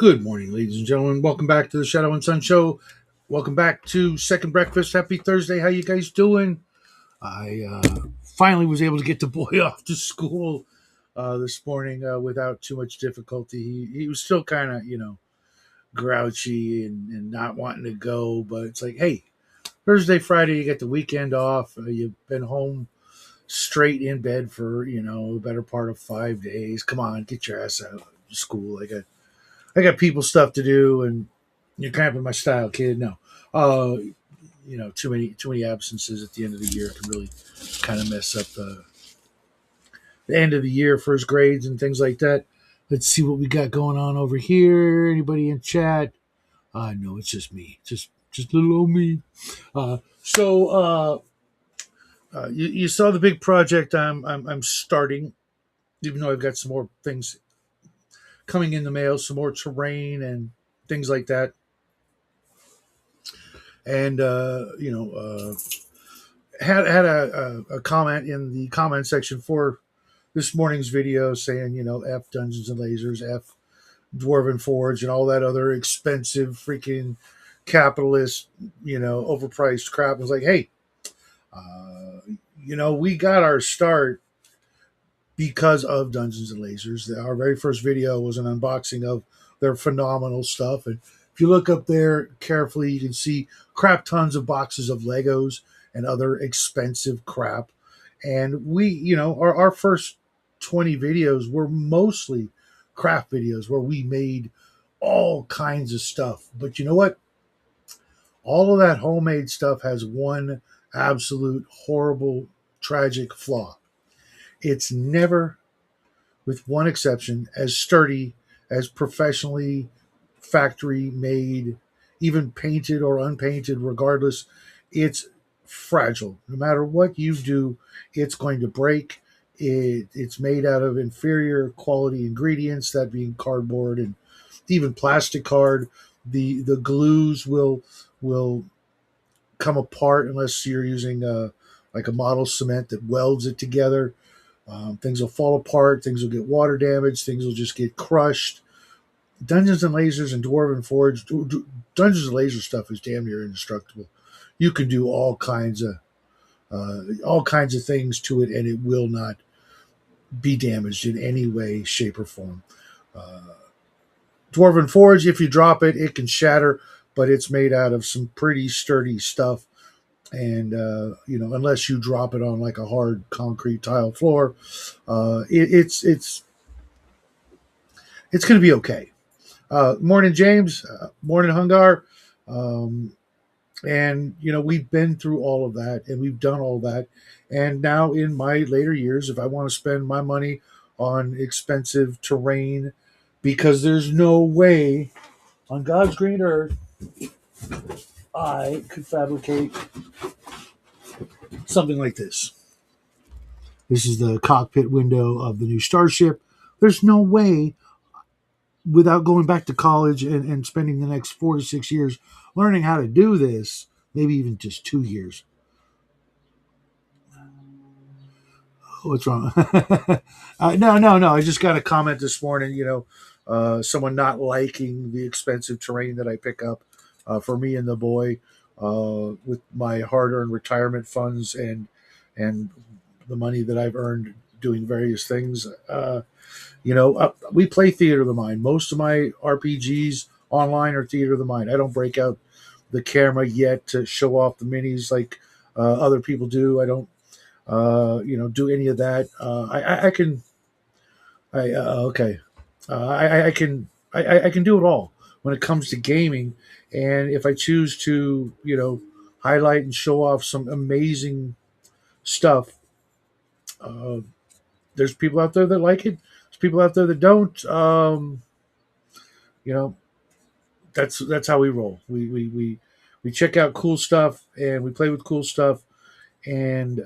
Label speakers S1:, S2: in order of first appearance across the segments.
S1: Good morning, ladies and gentlemen. Welcome back to the Shadow and Sun Show. Welcome back to Second Breakfast. Happy Thursday. How you guys doing? I finally was able to get the boy off to school this morning without too much difficulty. He was still kind of, grouchy and not wanting to go, but it's like, hey, Thursday, Friday, you get the weekend off. You've been home straight in bed for, the better part of 5 days. Come on, get your ass out of school. I got people stuff to do, and you're cramping my style, kid. No, uh, too many absences at the end of the year can really kind of mess up the end of the year, first grades and things like that. Let's see what we got going on over here. Anybody in chat? No, it's just me, just little old me. You saw the big project I'm starting, even though I've got some more things coming in the mail, some more terrain and things like that. And had a comment in the comment section for this morning's video saying, F Dungeons and Lasers, F Dwarven Forge, and all that other expensive freaking capitalist, overpriced crap. I was like, hey, we got our start because of Dungeons and Lasers. Our very first video was an unboxing of their phenomenal stuff. And if you look up there carefully, you can see crap tons of boxes of Legos and other expensive crap. And our first 20 videos were mostly craft videos where we made all kinds of stuff. But you know what? All of that homemade stuff has one absolute horrible, tragic flaw. It's never, with one exception, as sturdy as professionally factory made, even painted or unpainted, regardless. It's fragile. No matter what you do, it's going to break. It's made out of inferior quality ingredients, that being cardboard and even plastic card. The glues will come apart unless you're using like a model cement that welds it together. Things will fall apart. Things will get water damage. Things will just get crushed. Dungeons and Lasers and Dwarven Forge, Dungeons and Laser stuff is damn near indestructible. You can do all kinds of things to it, and it will not be damaged in any way, shape, or form. Dwarven Forge, if you drop it, it can shatter, but it's made out of some pretty sturdy stuff. And unless you drop it on like a hard concrete tile floor, it's going to be okay. Morning, James. Morning, Hungar. Um, and we've been through all of that, and we've done all that. And now, in my later years, if I want to spend my money on expensive terrain, because there's no way on God's green earth I could fabricate something like this. This is the cockpit window of the new Starship. There's no way, without going back to college and spending the next 4 to 6 years learning how to do this, maybe even just 2 years. What's wrong? No. I just got a comment this morning, someone not liking the expensive terrain that I pick up for me and the boy with my hard-earned retirement funds and the money that I've earned doing various things. We play Theater of the Mind. Most of my RPGs online are Theater of the Mind. I don't break out the camera yet to show off the minis like other people do. I don't, do any of that. I can. Okay. I can do it all when it comes to gaming, and if I choose to, highlight and show off some amazing stuff, uh, there's people out there that like it. There's people out there that don't. You know, that's how we roll. We check out cool stuff and we play with cool stuff, and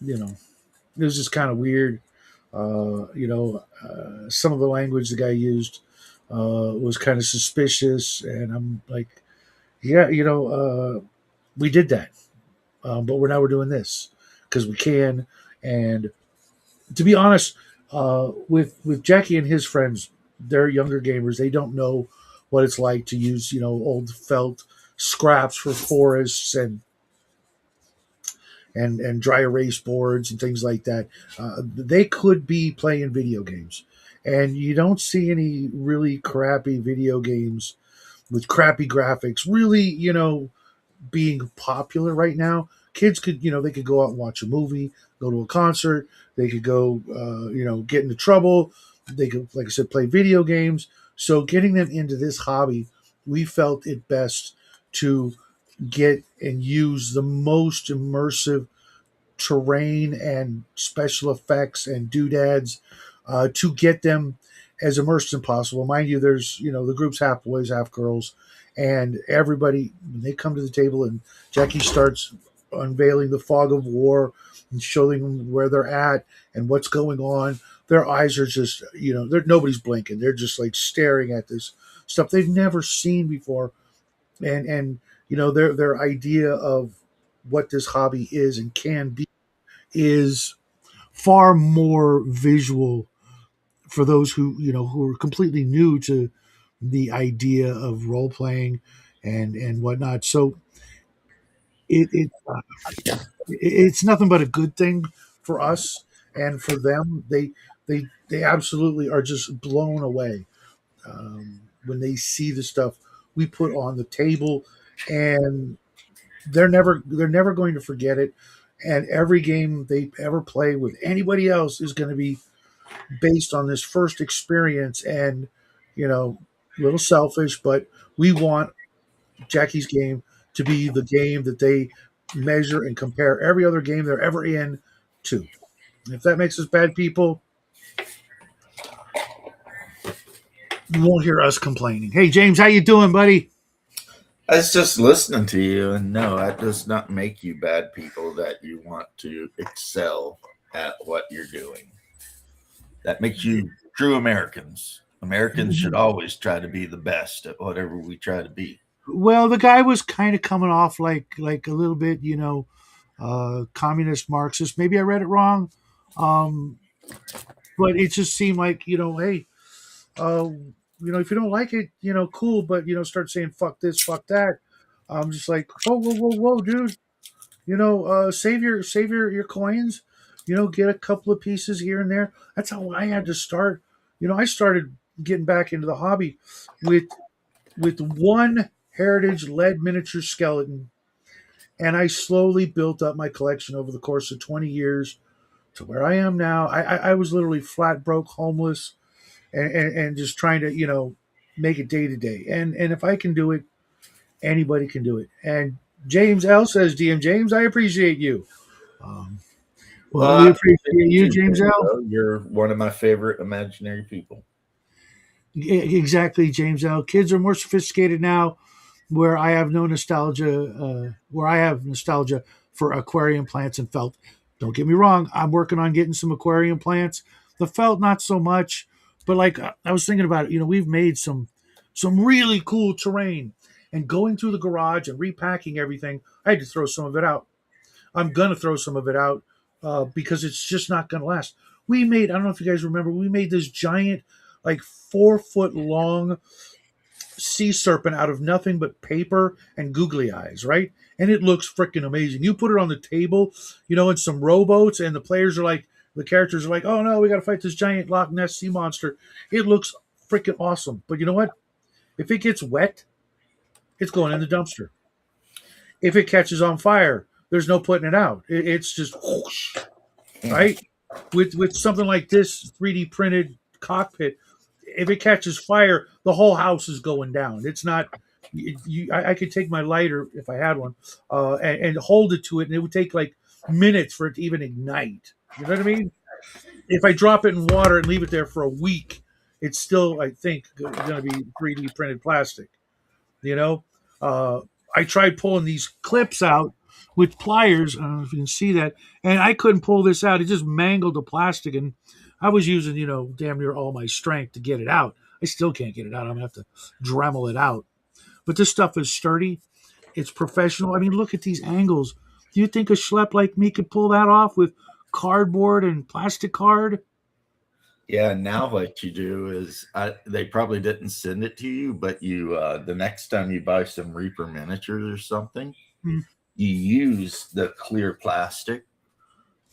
S1: you know, it was just kind of weird. Some of the language the guy used was kind of suspicious, and I'm like, yeah, we did that, but we're doing this because we can. And to be honest, with Jackie and his friends, they're younger gamers. They don't know what it's like to use, old felt scraps for forests and dry erase boards and things like that. They could be playing video games, and you don't see any really crappy video games with crappy graphics really, being popular right now. Kids could, they could go out and watch a movie, go to a concert, they could go, get into trouble. They could, like I said, play video games. So getting them into this hobby, we felt it best to get and use the most immersive terrain and special effects and doodads to get them as immersed as possible. Mind you, there's the group's half boys, half girls, and everybody when they come to the table and Jackie starts unveiling the fog of war and showing them where they're at and what's going on. Their eyes are just they're nobody's blinking. They're just like staring at this stuff they've never seen before, and their idea of what this hobby is and can be is far more visual for those who are completely new to the idea of role playing and whatnot. So it's nothing but a good thing for us and for them. They absolutely are just blown away when they see the stuff we put on the table, and they're never going to forget it. And every game they ever play with anybody else is going to be based on this first experience. And you know a little selfish, but we want Jackie's game to be the game that they measure and compare every other game they're ever in to. If that makes us bad people, you won't hear us complaining. Hey James, how you doing, buddy?
S2: I was just listening to you, and no, that does not make you bad people that you want to excel at what you're doing. That makes you true Americans. Americans should always try to be the best at whatever we try to be.
S1: Well, the guy was kind of coming off like a little bit, communist Marxist. Maybe I read it wrong, um, but it just seemed like hey, if you don't like it, cool, but start saying fuck this, fuck that. I'm just like, whoa, whoa, whoa, whoa, dude. Save your coins. Get a couple of pieces here and there. That's how I had to start. I started getting back into the hobby with one heritage lead miniature skeleton, and I slowly built up my collection over the course of 20 years to where I am now. I was literally flat broke, homeless, and just trying to make it day to day. And if I can do it, anybody can do it. And James L says, DM James, I appreciate you. Um, well,
S2: Well,
S1: we
S2: I
S1: appreciate
S2: appreciate
S1: you,
S2: you too,
S1: James L.
S2: Joe. You're one of my favorite imaginary people.
S1: Exactly, James L. Kids are more sophisticated now, where I have nostalgia for aquarium plants and felt. Don't get me wrong, I'm working on getting some aquarium plants. The felt, not so much, but like I was thinking about it. We've made some really cool terrain, and going through the garage and repacking everything, I had to throw some of it out. I'm gonna throw some of it out because it's just not gonna last. We made, I don't know if you guys remember, we made this giant, like 4 foot long sea serpent out of nothing but paper and googly eyes, right? And it looks freaking amazing. You put it on the table, in some rowboats, and the characters are like, oh no, we got to fight this giant Loch Ness sea monster. It looks freaking awesome. But you know what? If it gets wet, it's going in the dumpster. If it catches on fire, there's no putting it out. It's just whoosh, right? With something like this 3D printed cockpit, if it catches fire, the whole house is going down. It's not. I could take my lighter if I had one, and hold it to it, and it would take like minutes for it to even ignite. You know what I mean? If I drop it in water and leave it there for a week, it's still, I think, going to be 3D printed plastic. You know, uh, I tried pulling these clips out with pliers. I don't know if you can see that, and I couldn't pull this out. It just mangled the plastic, and I was using, damn near all my strength to get it out. I still can't get it out. I'm gonna have to Dremel it out. But this stuff is sturdy. It's professional. I mean, look at these angles. Do you think a schlep like me could pull that off with cardboard and plastic card?
S2: Yeah, now what you do is they probably didn't send it to you, but you the next time you buy some Reaper miniatures or something,
S1: Mm.
S2: you use the clear plastic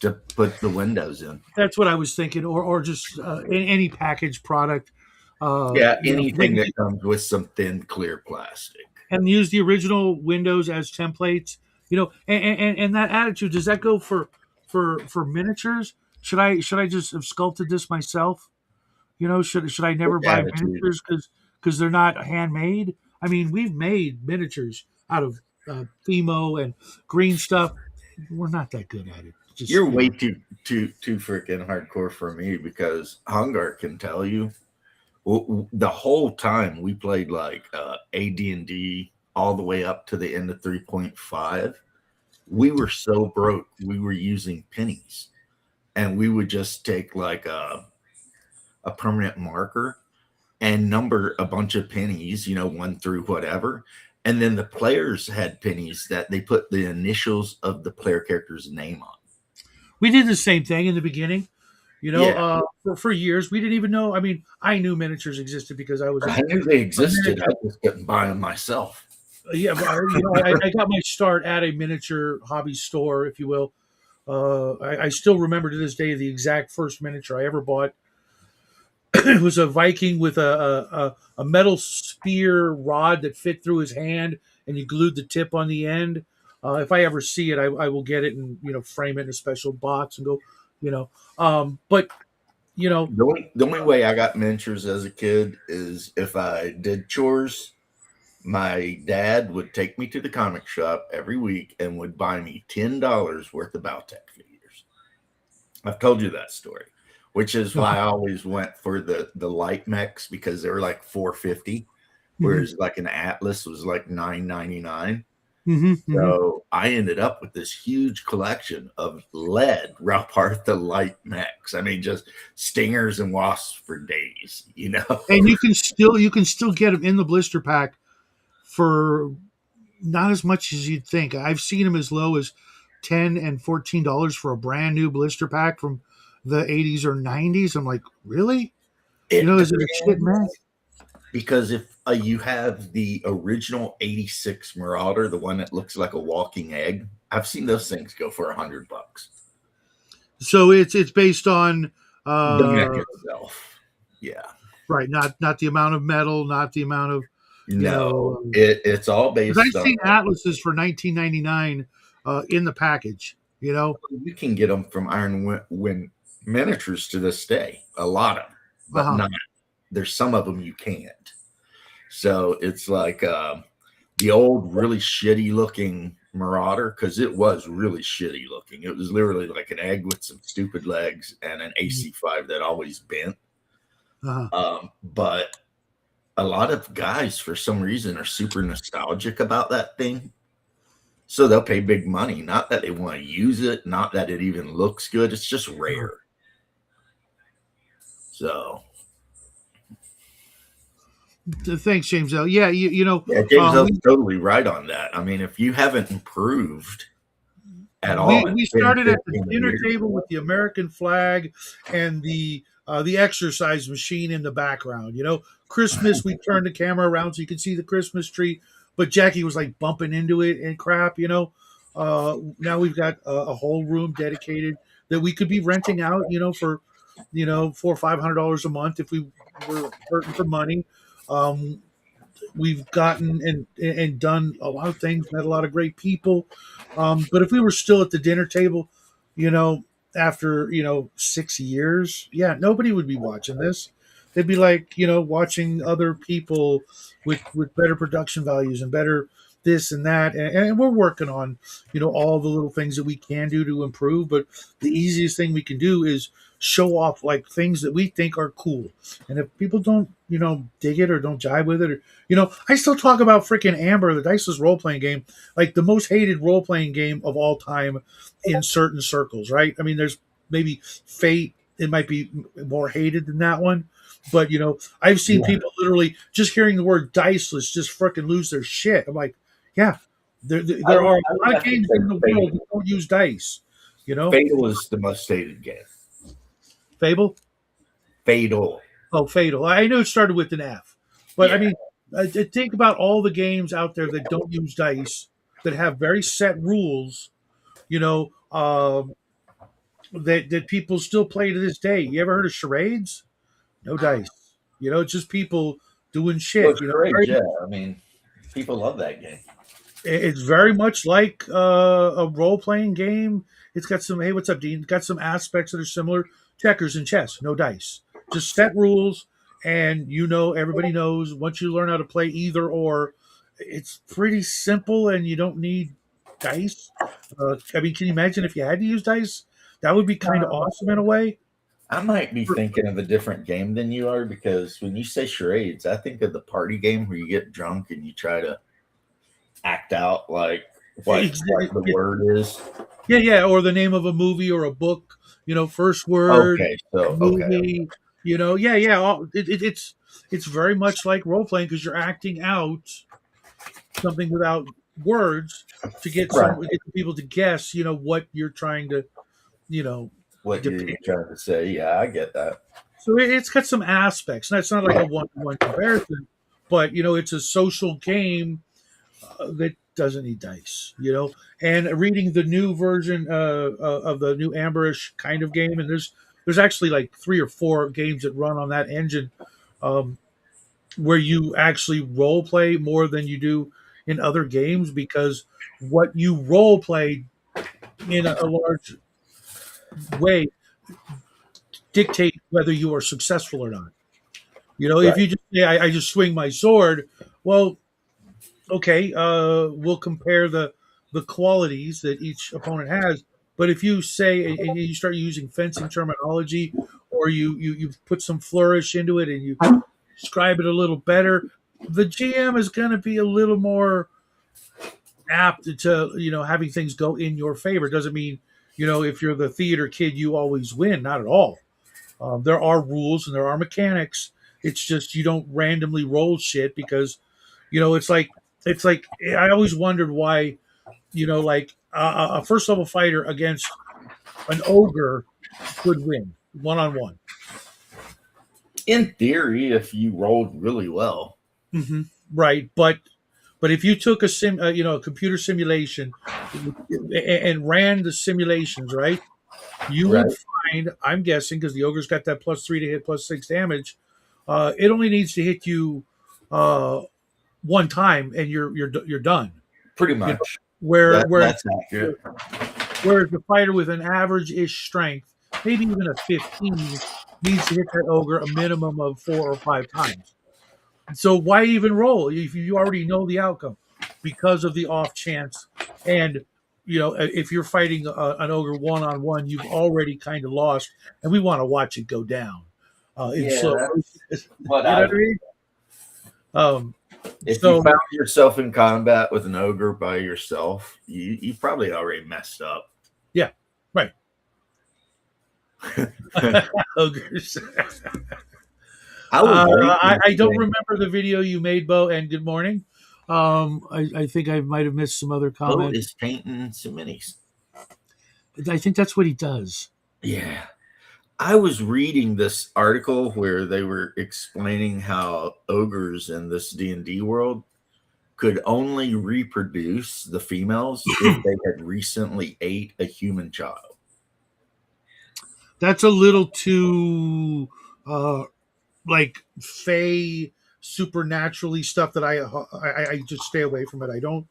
S2: to put the windows in.
S1: That's what I was thinking, or just any packaged product.
S2: Yeah,
S1: You know,
S2: anything that comes with some thin clear plastic.
S1: and use the original windows as templates. You know, and that attitude, does that go for for miniatures? Should I just have sculpted this myself? You know, should I never
S2: Good
S1: buy
S2: attitude.
S1: miniatures because they're not handmade? I mean, we've made miniatures out of Fimo and green stuff. We're not that good at it. Just
S2: You're
S1: you
S2: way
S1: know,
S2: too freaking hardcore for me because Hungar can tell you the whole time we played like AD&D all the way up to the end of 3.5. We were so broke we were using pennies, and we would just take like a permanent marker and number a bunch of pennies, you know, one through whatever. And then the players had pennies that they put the initials of the player character's name on.
S1: we did the same thing in the beginning. You know,
S2: Yeah,
S1: for years we didn't even know. I mean, I knew miniatures existed because I was
S2: I knew they
S1: a
S2: existed. I
S1: miniature.
S2: just couldn't buy them myself.
S1: Yeah, but you know, I got my start at a miniature hobby store, if you will. I still remember to this day the exact first miniature I ever bought. It was a Viking with a metal spear rod that fit through his hand, and you glued the tip on the end. If I ever see it, I will get it and frame it in a special box and go, you know. But you know,
S2: The only way I got miniatures as a kid is if I did chores. My dad would take me to the comic shop every week and would buy me $10 worth of Baltec figures. I've told you that story, which is why I always went for the light mechs because they were like 450,
S1: hmm
S2: whereas like an Atlas was like 999.
S1: hmm hmm
S2: So I ended up with this huge collection of lead Ralph light mechs. I mean, just stingers and wasps for days, you know.
S1: and you can still get them in the blister pack for not as much as you'd think. I've seen them as low as $10 and $14 for a brand new blister pack from the 80s or 90s. I'm like, really? You
S2: It
S1: know, is it a shit mess?
S2: depends. Because if you have the original 86 Marauder, the one that looks like a walking egg, I've seen those things go for $100.
S1: So it's based on
S2: The mech
S1: uh
S2: itself. Yeah.
S1: right, not the amount of metal, not the amount of you
S2: No,
S1: know.
S2: it's all
S1: Because I've
S2: based on
S1: seen atlases for 1999 in the package. You know,
S2: you can get them from Iron Wind Miniatures to this day. A lot of them,
S1: uh
S2: but
S1: huh.
S2: not. There's some of them you can't. So it's like the old, really shitty looking Marauder because it was really shitty looking. It was literally like an egg with some stupid legs and an AC5 that always bent.
S1: Uh huh.
S2: But a lot of guys, for some reason, are super nostalgic about that thing. So they'll pay big money. Not that they want to use it, not that it even looks good. It's just rare. So
S1: Thanks, James L. Yeah, you know,
S2: yeah, James L's
S1: we
S2: totally right on that. I mean, if you haven't improved at
S1: we
S2: all in
S1: we
S2: 10,
S1: started at the
S2: 15
S1: dinner
S2: years,
S1: table with the American flag and the exercise machine in the background. You know, Christmas we turned the camera around so you could see the Christmas tree, but Jackie was like bumping into it and crap. You know, now we've got a whole room dedicated that we could be renting out. You know, for $400 or $500 a month if we were hurting for money. Um, we've gotten and done a lot of things, met a lot of great people. But if we were still at the dinner table, you know, after 6 years, yeah, nobody would be watching this. They'd be like, watching other people with better production values and better this and that. And we're working on, all the little things that we can do to improve. But the easiest thing we can do is show off like things that we think are cool. And if people don't, dig it or don't jive with it, or I still talk about freaking Amber, the Diceless role playing game, like the most hated role playing game of all time in certain circles, right? I mean, there's maybe Fate, it might be more hated than that one. But I've seen
S2: yeah,
S1: people literally just hearing the word diceless just freaking lose their shit. I'm like, yeah, there are
S2: I
S1: a
S2: would
S1: lot of
S2: have to
S1: games
S2: say
S1: in the world
S2: Fatal.
S1: that don't use dice.
S2: Fatal is the most hated game.
S1: Fable.
S2: Fatal.
S1: Oh, Fatal. I know it started with an F, but I
S2: Yeah.
S1: mean, think about all the games out there that don't use dice, that have very set rules. You know, that people still play to this day. You ever heard of charades? No dice. It's just people doing
S2: Well,
S1: shit.
S2: charades, yeah. I mean, people love that game.
S1: It's very much like a role playing game. It's got some, hey, what's up, Dean? It's got some aspects that are similar. Checkers and chess, no dice, just set rules, and everybody knows once you learn how to play either or, it's pretty simple, and you don't need dice. I mean, can you imagine if you had to use dice? That would be kind of awesome in a way.
S2: I might be thinking of a different game than you are because when you say charades, I think of the party game where you get drunk and you try to act out like what the word is.
S1: Yeah, yeah, or the name of a movie or a book. First word,
S2: Okay, so okay,
S1: movie. Yeah, yeah. It's very much like role playing because you're acting out something without words to
S2: right.
S1: get the people to guess. What you're trying to you know
S2: What you're
S1: depict.
S2: trying to say? Yeah, I get that.
S1: So it's got some aspects. Now, it's not like a one-to-one comparison, but it's a social game that doesn't need dice. And reading the new version of the new Amberish kind of game, and there's actually like 3 or 4 games that run on that engine, um, where you actually role play more than you do in other games, because what you role play in a large way dictate whether you are successful or not. If
S2: Right.
S1: you just say, I just swing my sword, well, okay, we'll compare the qualities that each opponent has. But if you say, and you start using fencing terminology, or you put some flourish into it and you describe it a little better, the GM is going to be a little more apt to having things go in your favor. Doesn't mean if you're the theater kid you always win. Not at all. There are rules and there are mechanics. It's just you don't randomly roll shit because it's like I always wondered why like a first level fighter against an ogre could win one on one.
S2: In theory, if you rolled really well,
S1: Right, but if you took a computer simulation and ran the simulations, right, you would
S2: right?
S1: find, I'm guessing, because the ogre's got that +3 to hit, +6 damage, it only needs to hit you uh, one time and you're done.
S2: Pretty
S1: You know,
S2: much.
S1: where
S2: That
S1: where
S2: that's accurate.
S1: whereas the fighter with an average-ish strength, maybe even a 15, needs to hit that ogre a minimum of 4 or 5 times. So why even roll if you already know the outcome because of the off chance? And if you're fighting an ogre one on one, you've already kind of lost, and we want to watch it go down in
S2: Yeah,
S1: slow
S2: that's
S1: motion.
S2: what
S1: You know
S2: I.
S1: what I mean? Um,
S2: If you
S1: so
S2: found yourself in combat with an ogre by yourself, you probably already messed up.
S1: yeah, right. Ogres.
S2: I was
S1: I
S2: reading
S1: don't
S2: today.
S1: remember the video you made, Bo, and good morning. I think I might have missed some other
S2: Bo
S1: comment.
S2: is painting some minis.
S1: I think that's what he does.
S2: Yeah. I was reading this article where they were explaining how ogres in this D&D world could only reproduce the females if they had recently ate a human child.
S1: That's a little too like fey supernaturally stuff that I just stay away from it. I don't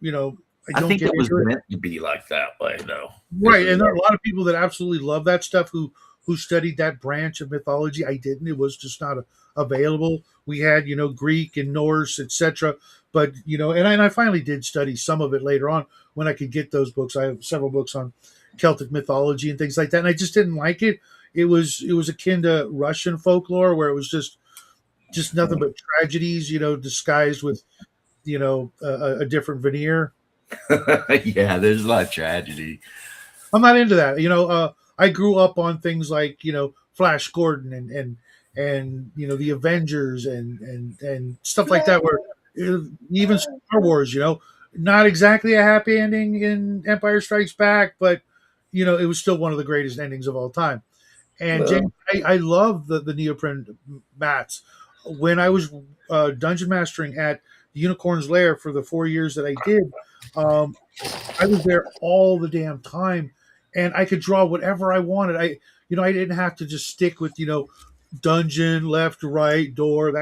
S1: you know I
S2: I
S1: don't
S2: think
S1: get
S2: it was
S1: into it.
S2: meant to be like that way, though. This
S1: Right,
S2: is
S1: and there are
S2: like,
S1: a lot of people that absolutely love that stuff who studied that branch of mythology. I didn't. It was just not available. We had Greek and Norse, etc. But and I finally did study some of it later on when I could get those books. I have several books on Celtic mythology and things like that, and I just didn't like it. It was akin to Russian folklore where it was just nothing but tragedies, disguised with a different veneer.
S2: yeah, there's a lot of tragedy.
S1: I'm not into that. I grew up on things like Flash Gordon and the Avengers and stuff like that. Where even Star Wars, not exactly a happy ending in Empire Strikes Back, but it was still one of the greatest endings of all time. And James,
S2: Well,
S1: I love the neoprene mats. When I was dungeon mastering at the Unicorn's Lair for the 4 years that I did, um, I was there all the damn time, and I could draw whatever I wanted. I didn't have to just stick with dungeon, left, right, door.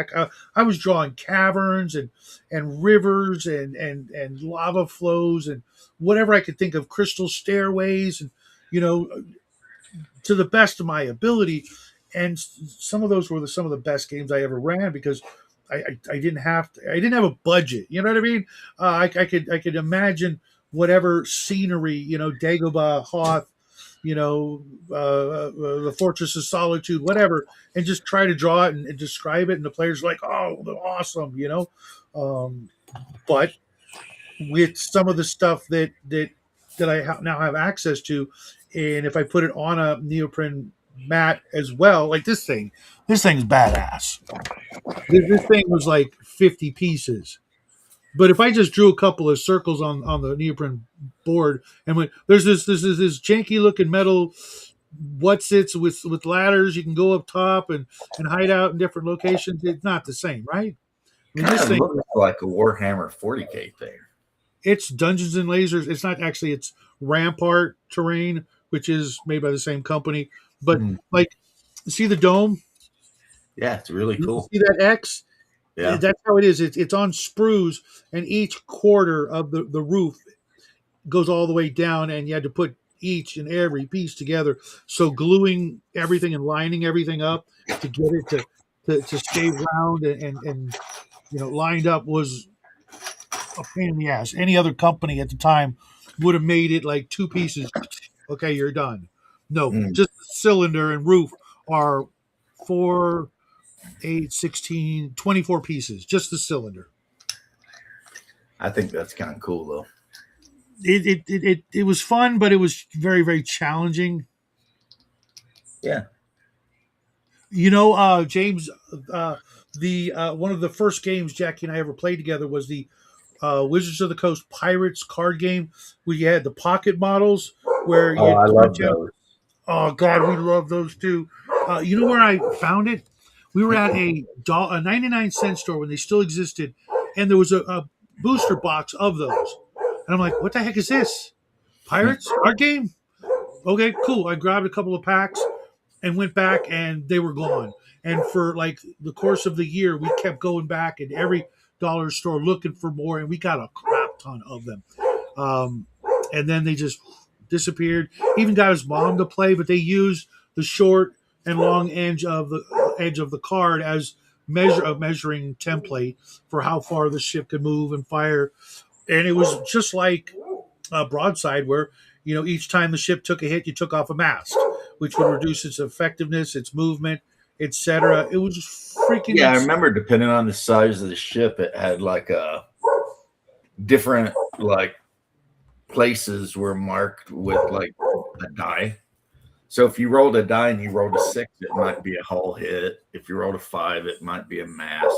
S1: I was drawing caverns and rivers and lava flows and whatever I could think of, crystal stairways, and you know to the best of my ability. And some of those were some of the best games I ever ran because I didn't I didn't have a budget. You know what I mean? I could imagine whatever scenery, Dagobah, Hoth, the Fortress of Solitude, whatever, and just try to draw it and describe it. And the players are like, oh, awesome. Um, but with some of the stuff that now have access to, and if I put it on a neoprene mat as well, like this thing's badass. This thing was like 50 pieces. But if I just drew a couple of circles on the neoprene board and went, there's this janky looking metal what's it's with ladders, you can go up top and hide out in different locations. It's not the same, right? I mean,
S2: kind
S1: this
S2: of
S1: thing,
S2: looks like a Warhammer 40K thing.
S1: it's Dungeons and Lasers. It's not actually, it's Rampart terrain, which is made by the same company. But
S2: Mm.
S1: like, see the dome?
S2: Yeah, it's really
S1: You
S2: cool.
S1: see that X?
S2: Yeah.
S1: That's how it is. It's on sprues, and each quarter of the roof goes all the way down, and you had to put each and every piece together. So gluing everything and lining everything up to get it to stay round and lined up was a pain in the ass. Any other company at the time would have made it like two pieces. Okay, you're done. No,
S2: Mm.
S1: just the cylinder and roof are 4, 8, 16, 24 pieces. Just the cylinder.
S2: I think that's kind of cool, though.
S1: It was fun, but it was very, very challenging.
S2: Yeah.
S1: James, the one of the first games Jackie and I ever played together was the Wizards of the Coast Pirates card game, where you had the pocket models where
S2: Oh,
S1: you
S2: I love
S1: punch out.
S2: those.
S1: Oh God, we love those too. You know where I found it? We were at a 99-cent store when they still existed, and there was a booster box of those. And I'm like, what the heck is this? Pirates card game? Okay, cool. I grabbed a couple of packs and went back, and they were gone. And for like the course of the year, we kept going back in every dollar store looking for more, and we got a crap ton of them. Um, and then they just disappeared. Even got his mom to play, but they used the short and long edge of the card as a measuring template for how far the ship could move and fire. And it was just like a broadside, where each time the ship took a hit, you took off a mast, which would reduce its effectiveness, its movement, etc. It was freaking
S2: Yeah, I
S1: insane.
S2: remember depending on the size of the ship, it had like a different like places were marked with like a die. So if you rolled a die and you rolled a 6, it might be a hull hit. If you rolled a 5, it might be a mast.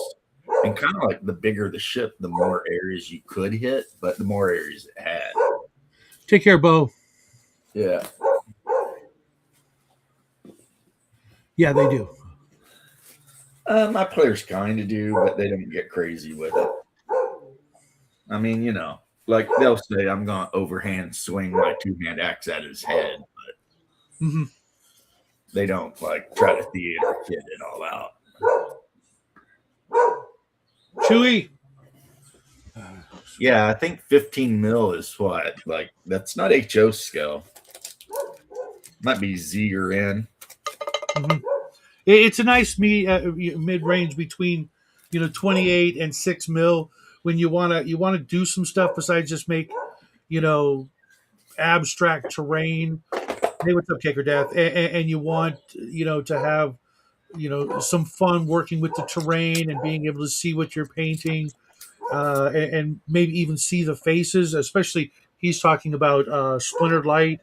S2: And kind of like the bigger the ship, the more areas you could hit, but the more areas it had.
S1: Take care, Bo.
S2: Yeah.
S1: Yeah, they do.
S2: My players kind of do, but they don't get crazy with it. I mean, like they'll say, I'm going to overhand swing my 2-hand axe at his head, but
S1: Mm-hmm.
S2: they don't like try to theater kid it all out.
S1: Chewy.
S2: Yeah, I think 15 mil is what? Like, that's not HO scale. Might be Z or N.
S1: Mm-hmm. It's a nice mid range between 28 and 6 mil when you want to do some stuff besides just make abstract terrain. Hey, what's up, Kicker Death? And you want to have some fun working with the terrain and being able to see what you're painting, and maybe even see the faces. Especially, he's talking about Splintered Light,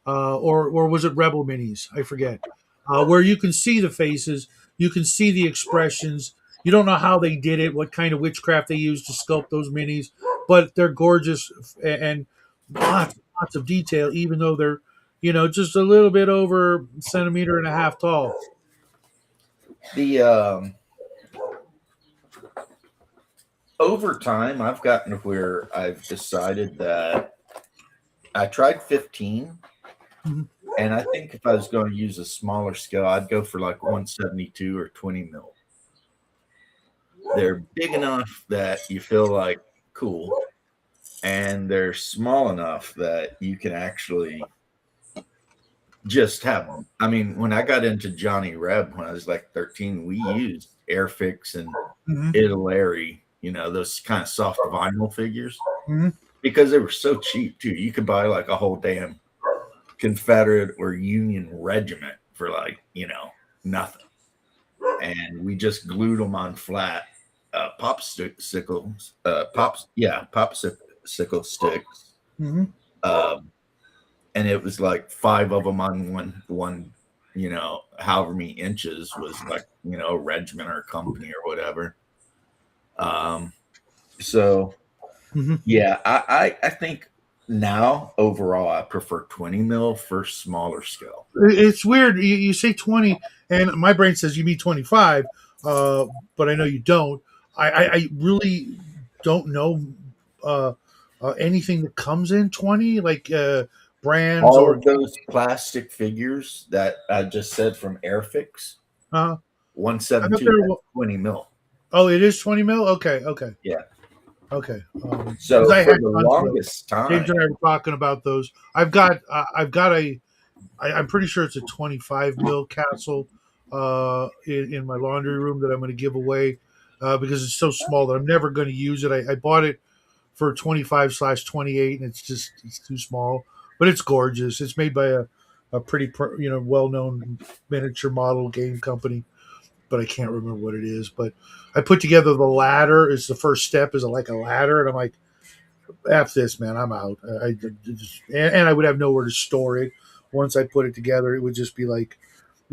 S1: or was it Rebel Minis? I forget. Where you can see the faces, you can see the expressions. You don't know how they did it, what kind of witchcraft they used to sculpt those minis, but they're gorgeous and lots of detail, even though they're just a little bit over centimeter and a half tall.
S2: The over time, I've gotten to where I've decided that I tried 15,
S1: Mhm.
S2: and I think if I was going to use a smaller scale, I'd go for like 172 or 20 mil. They're big enough that you feel like cool, and they're small enough that you can actually just have them. I mean, when I got into Johnny Reb when I was like 13, we used Airfix and
S1: Mhm.
S2: Italeri, those kind of soft vinyl figures
S1: Mhm.
S2: because they were so cheap too. You could buy like a whole damn Confederate or Union regiment for like, nothing. And we just glued them on flat popsicles, popsicle sticks.
S1: Mhm.
S2: Um, and it was like five of them on one, however many inches was like, a regiment or a company or whatever. Um, so
S1: Mhm.
S2: yeah, I think now overall I prefer 20 mil for smaller scale.
S1: It's weird. You say 20, and my brain says you mean 25, uh, but I know you don't. I really don't know uh, anything that comes in 20, like brands
S2: All
S1: or.
S2: of those plastic figures that I just said from Airfix,
S1: Uh, I thought
S2: 172,
S1: there
S2: that's
S1: were.
S2: 20 mil.
S1: Oh, it is 20 mil. Okay, okay,
S2: Yeah.
S1: okay. Because
S2: So
S1: I
S2: for
S1: had
S2: the
S1: tons of those.
S2: longest
S1: James
S2: time,
S1: and I were talking about those. I've got I'm pretty sure it's a 25 mil capsule in my laundry room that I'm going to give away because it's so small that I'm never going to use it. I bought it for 25/28, and it's too small, but it's gorgeous. It's made by a pretty well known miniature model game company, but I can't remember what it is. But I put together the ladder. Is the first step is like a ladder, and I'm like, F this, man. I'm out. And I would have nowhere to store it. Once I put it together, it would just be like,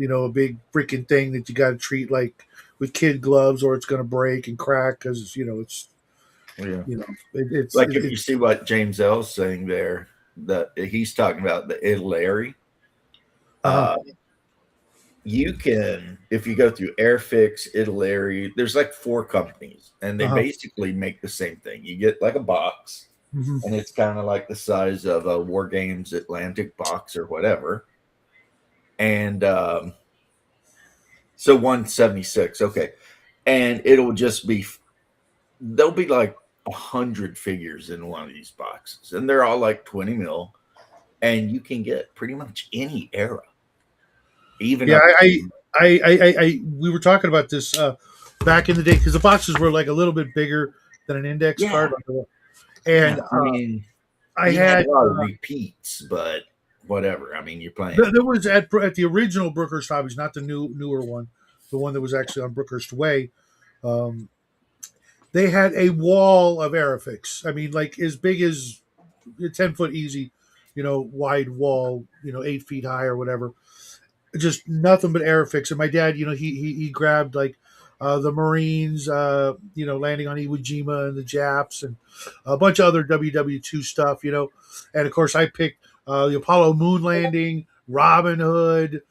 S1: a big freaking thing that you got to treat like with kid gloves, or it's going to break and crack because it's
S2: yeah.
S1: you know it, it's
S2: Like
S1: it,
S2: if you
S1: it's
S2: see what James L's saying there, that he's talking about the Italeri.
S1: uh
S2: Uh, you can, if you go through Airfix, Italeri, there's like four companies, and they
S1: uh
S2: basically make the same thing. You get like a box,
S1: hmm
S2: and it's kind of like the size of a War Games Atlantic box or whatever. And so 176, okay. And it'll just be, there'll be like 100 figures in one of these boxes, and they're all like 20 mil, and you can get pretty much any era, even
S1: yeah.
S2: up
S1: We were talking about this back in the day because the boxes were like a little bit bigger than an index
S2: yeah,
S1: card,
S2: yeah.
S1: and
S2: I mean,
S1: I
S2: you had
S1: had
S2: a lot of repeats, but whatever. I mean, you're playing.
S1: there was at the original Brookhurst Hobbies, not the newer one, the one that was actually on Brookhurst Way. Um, they had a wall of Aerofix. I mean, like as big as a 10 foot easy, wide wall, 8 feet high or whatever. Just nothing but Aerofix. And my dad, he grabbed like the Marines, landing on Iwo Jima and the Japs and a bunch of other WW2 stuff, And of course, I picked the Apollo moon landing, Robin Hood,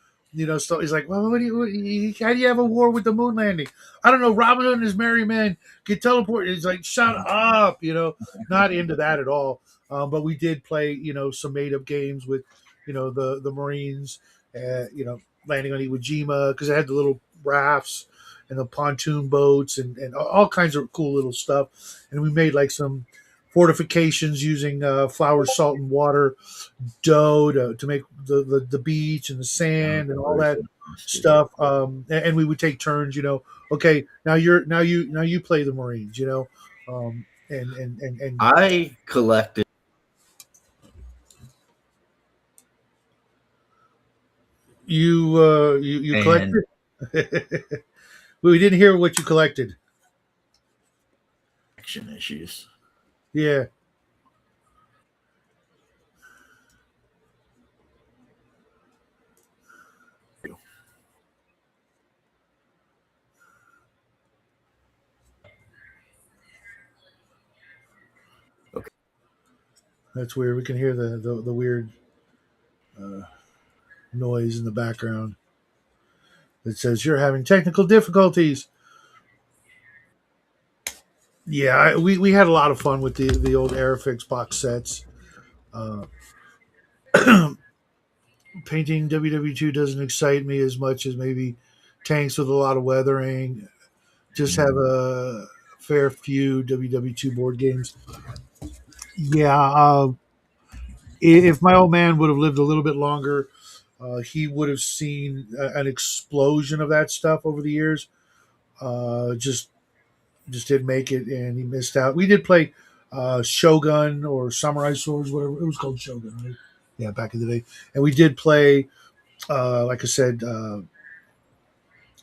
S1: So he's like, well, how do you have a war with the moon landing? I don't know. Robin Hood and his merry men get teleported. He's like, shut up, not into that at all. But we did play, some made up games with, the Marines landing on Iwo Jima because it had the little rafts and the pontoon boats and all kinds of cool little stuff. And we made like some fortifications using flour, salt, and water dough to make the beach and the sand and all that stuff. And we would take turns. Okay, now you play the Marines. And
S2: I collected,
S1: you
S2: and
S1: collected. We didn't hear what you collected.
S2: action issues.
S1: Yeah,
S2: Okay.
S1: that's weird. We can hear the weird. noise in the background that says you're having technical difficulties. Yeah, we had a lot of fun with the old Aerofix box sets. Uh, Painting WW2 doesn't excite me as much as maybe tanks with a lot of weathering. Just have a fair few WW2 board games. Yeah, if my old man would have lived a little bit longer, he would have seen an explosion of that stuff over the years. Just didn't make it, and he missed out. We did play Shogun or Samurai Swords, whatever it was called, Shogun, right? Yeah, back in the day, and we did play, like I said,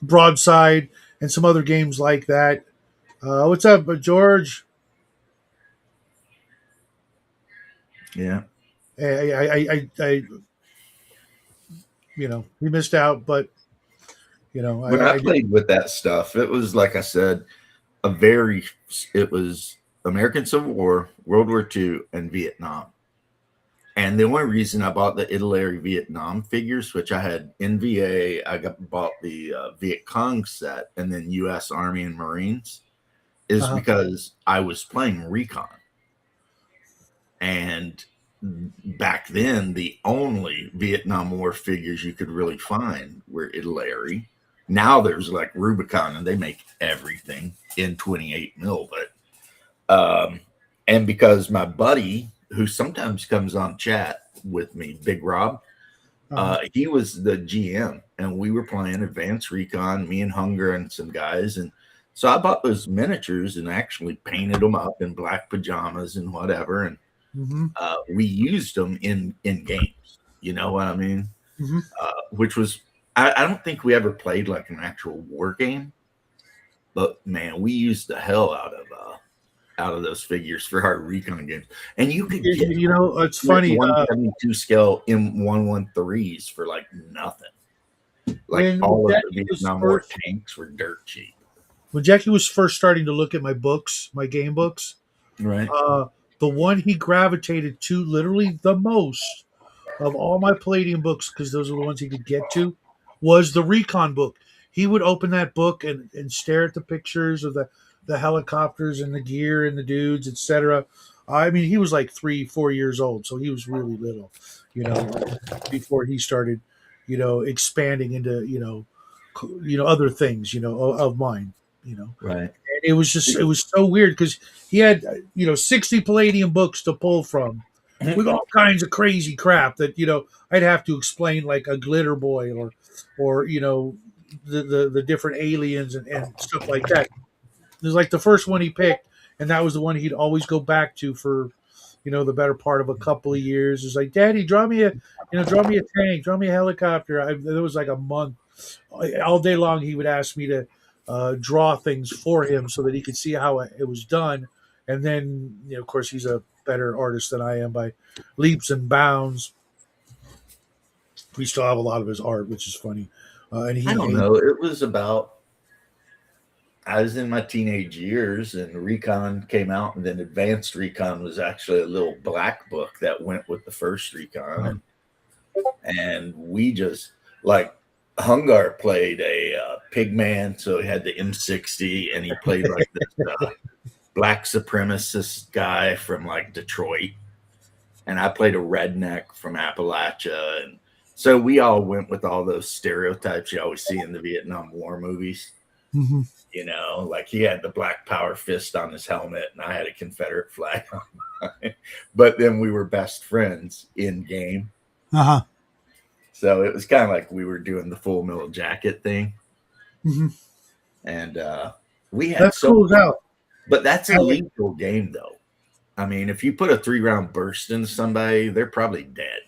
S1: Broadside and some other games like that. What's up, George?
S2: Yeah.
S1: We missed out, but
S2: When I
S1: I did.
S2: played with that stuff, it was like I said, a very it was American Civil War, World War II, and Vietnam. And the only reason I bought the Italy Vietnam figures, which I had NVA, bought the Viet Cong set, and then U.S. Army and Marines, is
S1: Uh-huh.
S2: because I was playing Recon. And back then, the only Vietnam War figures you could really find were Italy. Now there's like Rubicon, and they make everything in 28 mil. And because my buddy, who sometimes comes on chat with me, Big Rob,
S1: Uh-huh.
S2: he was the GM, and we were playing Advanced Recon, me and Hunger and some guys. And so I bought those miniatures and actually painted them up in black pajamas and whatever. And
S1: Mm-hmm.
S2: we used them in games. You know what I mean?
S1: Mm-hmm.
S2: Which was I don't think we ever played like an actual war game, but man, we used the hell out of those figures for our recon games, and you could get
S1: It's funny
S2: 172 scale M113s for like nothing. Like
S1: when
S2: all of the
S1: Jackie was
S2: Vietnam War
S1: first
S2: tanks were dirt cheap,
S1: when Jackie was first starting to look at my books, my game books.
S2: right?
S1: Uh, the one he gravitated to literally the most of all my Palladium books, because those are the ones he could get to, was the Recon book. He would open that book and stare at the pictures of the helicopters and the gear and the dudes, etc. I mean, he was like 3, 4 years old, so he was really little, before he started, expanding into, other things, of mine,
S2: Right.
S1: it was just it was so weird because he had 60 Palladium books to pull from with all kinds of crazy crap that I'd have to explain, like a glitter boy or the different aliens and stuff like that. It was like the first one he picked, and that was the one he'd always go back to for the better part of a couple of years. It's like, Daddy, draw me a tank, draw me a helicopter. There was like a month all day long he would ask me to draw things for him so that he could see how it was done. And then, of course, he's a better artist than I am by leaps and bounds. We still have a lot of his art, which is funny. And
S2: I
S1: he
S2: don't
S1: hates.
S2: know. It was about I was in my teenage years, and Recon came out, and then Advanced Recon was actually a little black book that went with the first Recon, and we just like Hungar played a pigman, so he had the M60, and he played like this black supremacist guy from like Detroit, and I played a redneck from Appalachia, and so we all went with all those stereotypes you always see in the Vietnam War movies.
S1: Mm-hmm.
S2: Like he had the black power fist on his helmet, and I had a Confederate flag on mine. But then we were best friends in game.
S1: Uh-huh.
S2: So it was kind of like we were doing the full metal jacket thing.
S1: Mm-hmm.
S2: And we had
S1: That's
S2: so
S1: cool as
S2: much,
S1: hell.
S2: but that's a lethal game, though. I mean, if you put a 3-round burst into somebody, they're probably dead,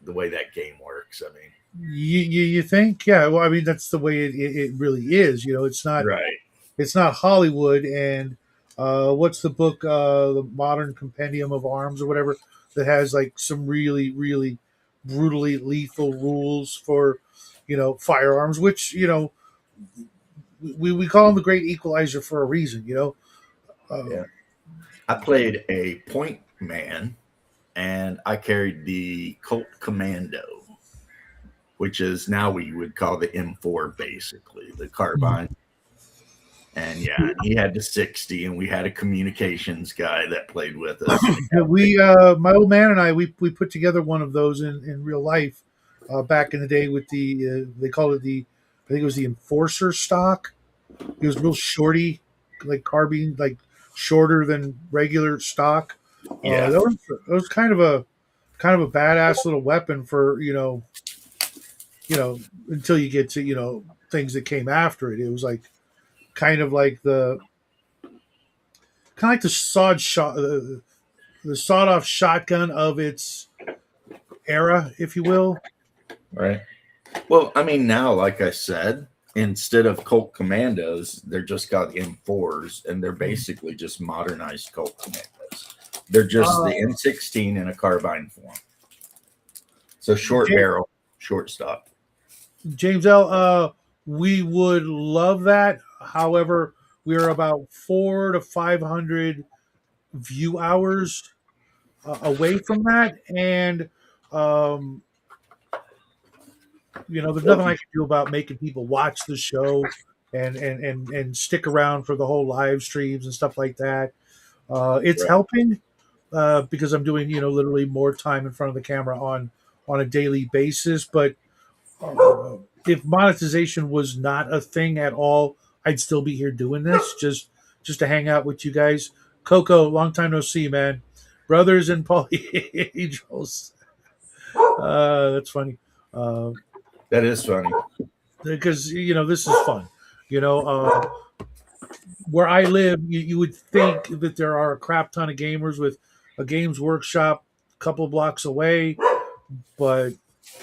S2: the way that game works. I mean,
S1: You think? Yeah. Well, I mean, that's the way it really is.
S2: right.
S1: It's not Hollywood. And what's the book, the Modern Compendium of Arms or whatever, that has like some really, really brutally lethal rules for firearms, which we call them the Great Equalizer for a reason.
S2: Yeah. I played a point man and I carried the Colt Commando, which is now we would call the M4, basically the carbine. And yeah, and he had the 60, and we had a communications guy that played with us. And
S1: Yeah, my old man and I, we put together one of those in real life back in the day with they called it I think it was the Enforcer stock. It was real shorty, like carbine, like shorter than regular stock.
S2: yeah,
S1: That was kind of a badass little weapon for until you get to things that came after it. It was like kind of like the the sawed off shotgun of its era, if you will.
S2: right. Well, I mean, now, like I said, instead of Colt Commandos, they're just got M4s, and they're basically just modernized Colt Commandos. They're just
S1: Uh,
S2: the M16 in a carbine form. So short
S1: James,
S2: barrel, short stock.
S1: James L. We would love that. However, we're about 400 to 500 view hours away from that, and um, there's
S2: Well,
S1: nothing I can do about making people watch the show and stick around for the whole live streams and stuff like that. It's
S2: right.
S1: helping because I'm doing literally more time in front of the camera on a daily basis. But uh, if monetization was not a thing at all, I'd still be here doing this just to hang out with you guys. Coco, long time no see, man. Brothers and polyangels. That's funny. Uh,
S2: That is funny.
S1: because this is fun. You know, where I live, you would think that there are a crap ton of gamers with a Games Workshop a couple blocks away, but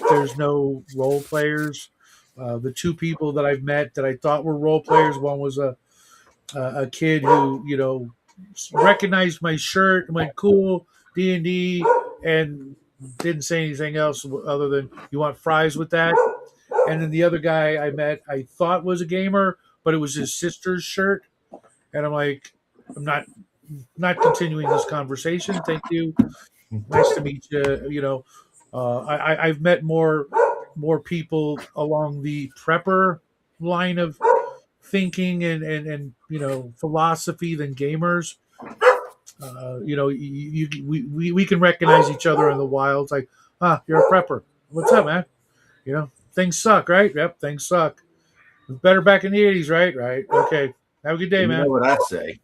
S1: there's no role players. The two people that I've met that I thought were role players, one was a kid who recognized my shirt and went cool D&D and didn't say anything else other than you want fries with that. And then the other guy I met, I thought was a gamer, but it was his sister's shirt, and I'm like, I'm not continuing this conversation. Thank you. Nice to meet you. I've met more people along the prepper line of thinking and philosophy than gamers. We can recognize each other in the wild. It's like, you're a prepper. What's up, man? Things suck, right? Yep, things suck. It was better back in the '80s, right? Right. Okay. Have a good day,
S2: Well, you know
S1: man.
S2: what I say.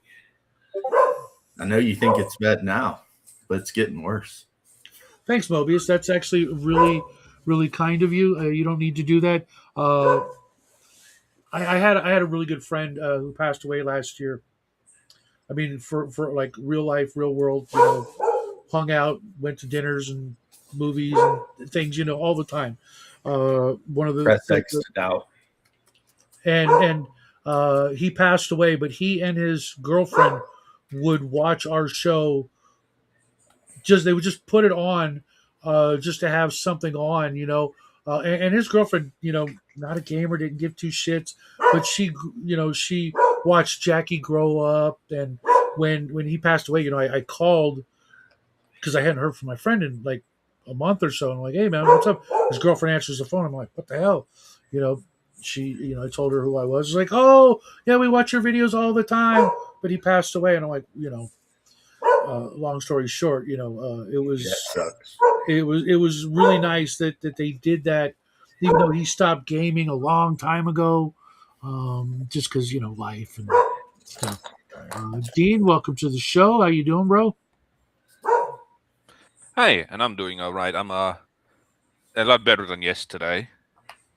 S2: I know you think it's bad now, but it's getting worse.
S1: Thanks, Mobius. That's actually really, really kind of you. You don't need to do that. I had a really good friend who passed away last year. I mean, for like real life, real world, hung out, went to dinners and movies and things, all the time. One of
S2: Press X to doubt.
S1: he passed away, but he and his girlfriend would watch our show. They would just put it on, just to have something on, and his girlfriend, not a gamer, didn't give two shits, but she watched Jackie grow up, and when he passed away, I called because I hadn't heard from my friend in like a month or so, and I'm like, hey man, what's up? His girlfriend answers the phone. I'm like, what the hell, you know? I told her who I was. She's like, oh yeah, we watch your videos all the time, but he passed away, and I'm like, long story short,
S2: Yeah, it sucks.
S1: it was really nice that they did that, even though he stopped gaming a long time ago, just because life and stuff. Dean, welcome to the show. How you doing, bro?
S3: Hey, and I'm doing all right. I'm a lot better than yesterday.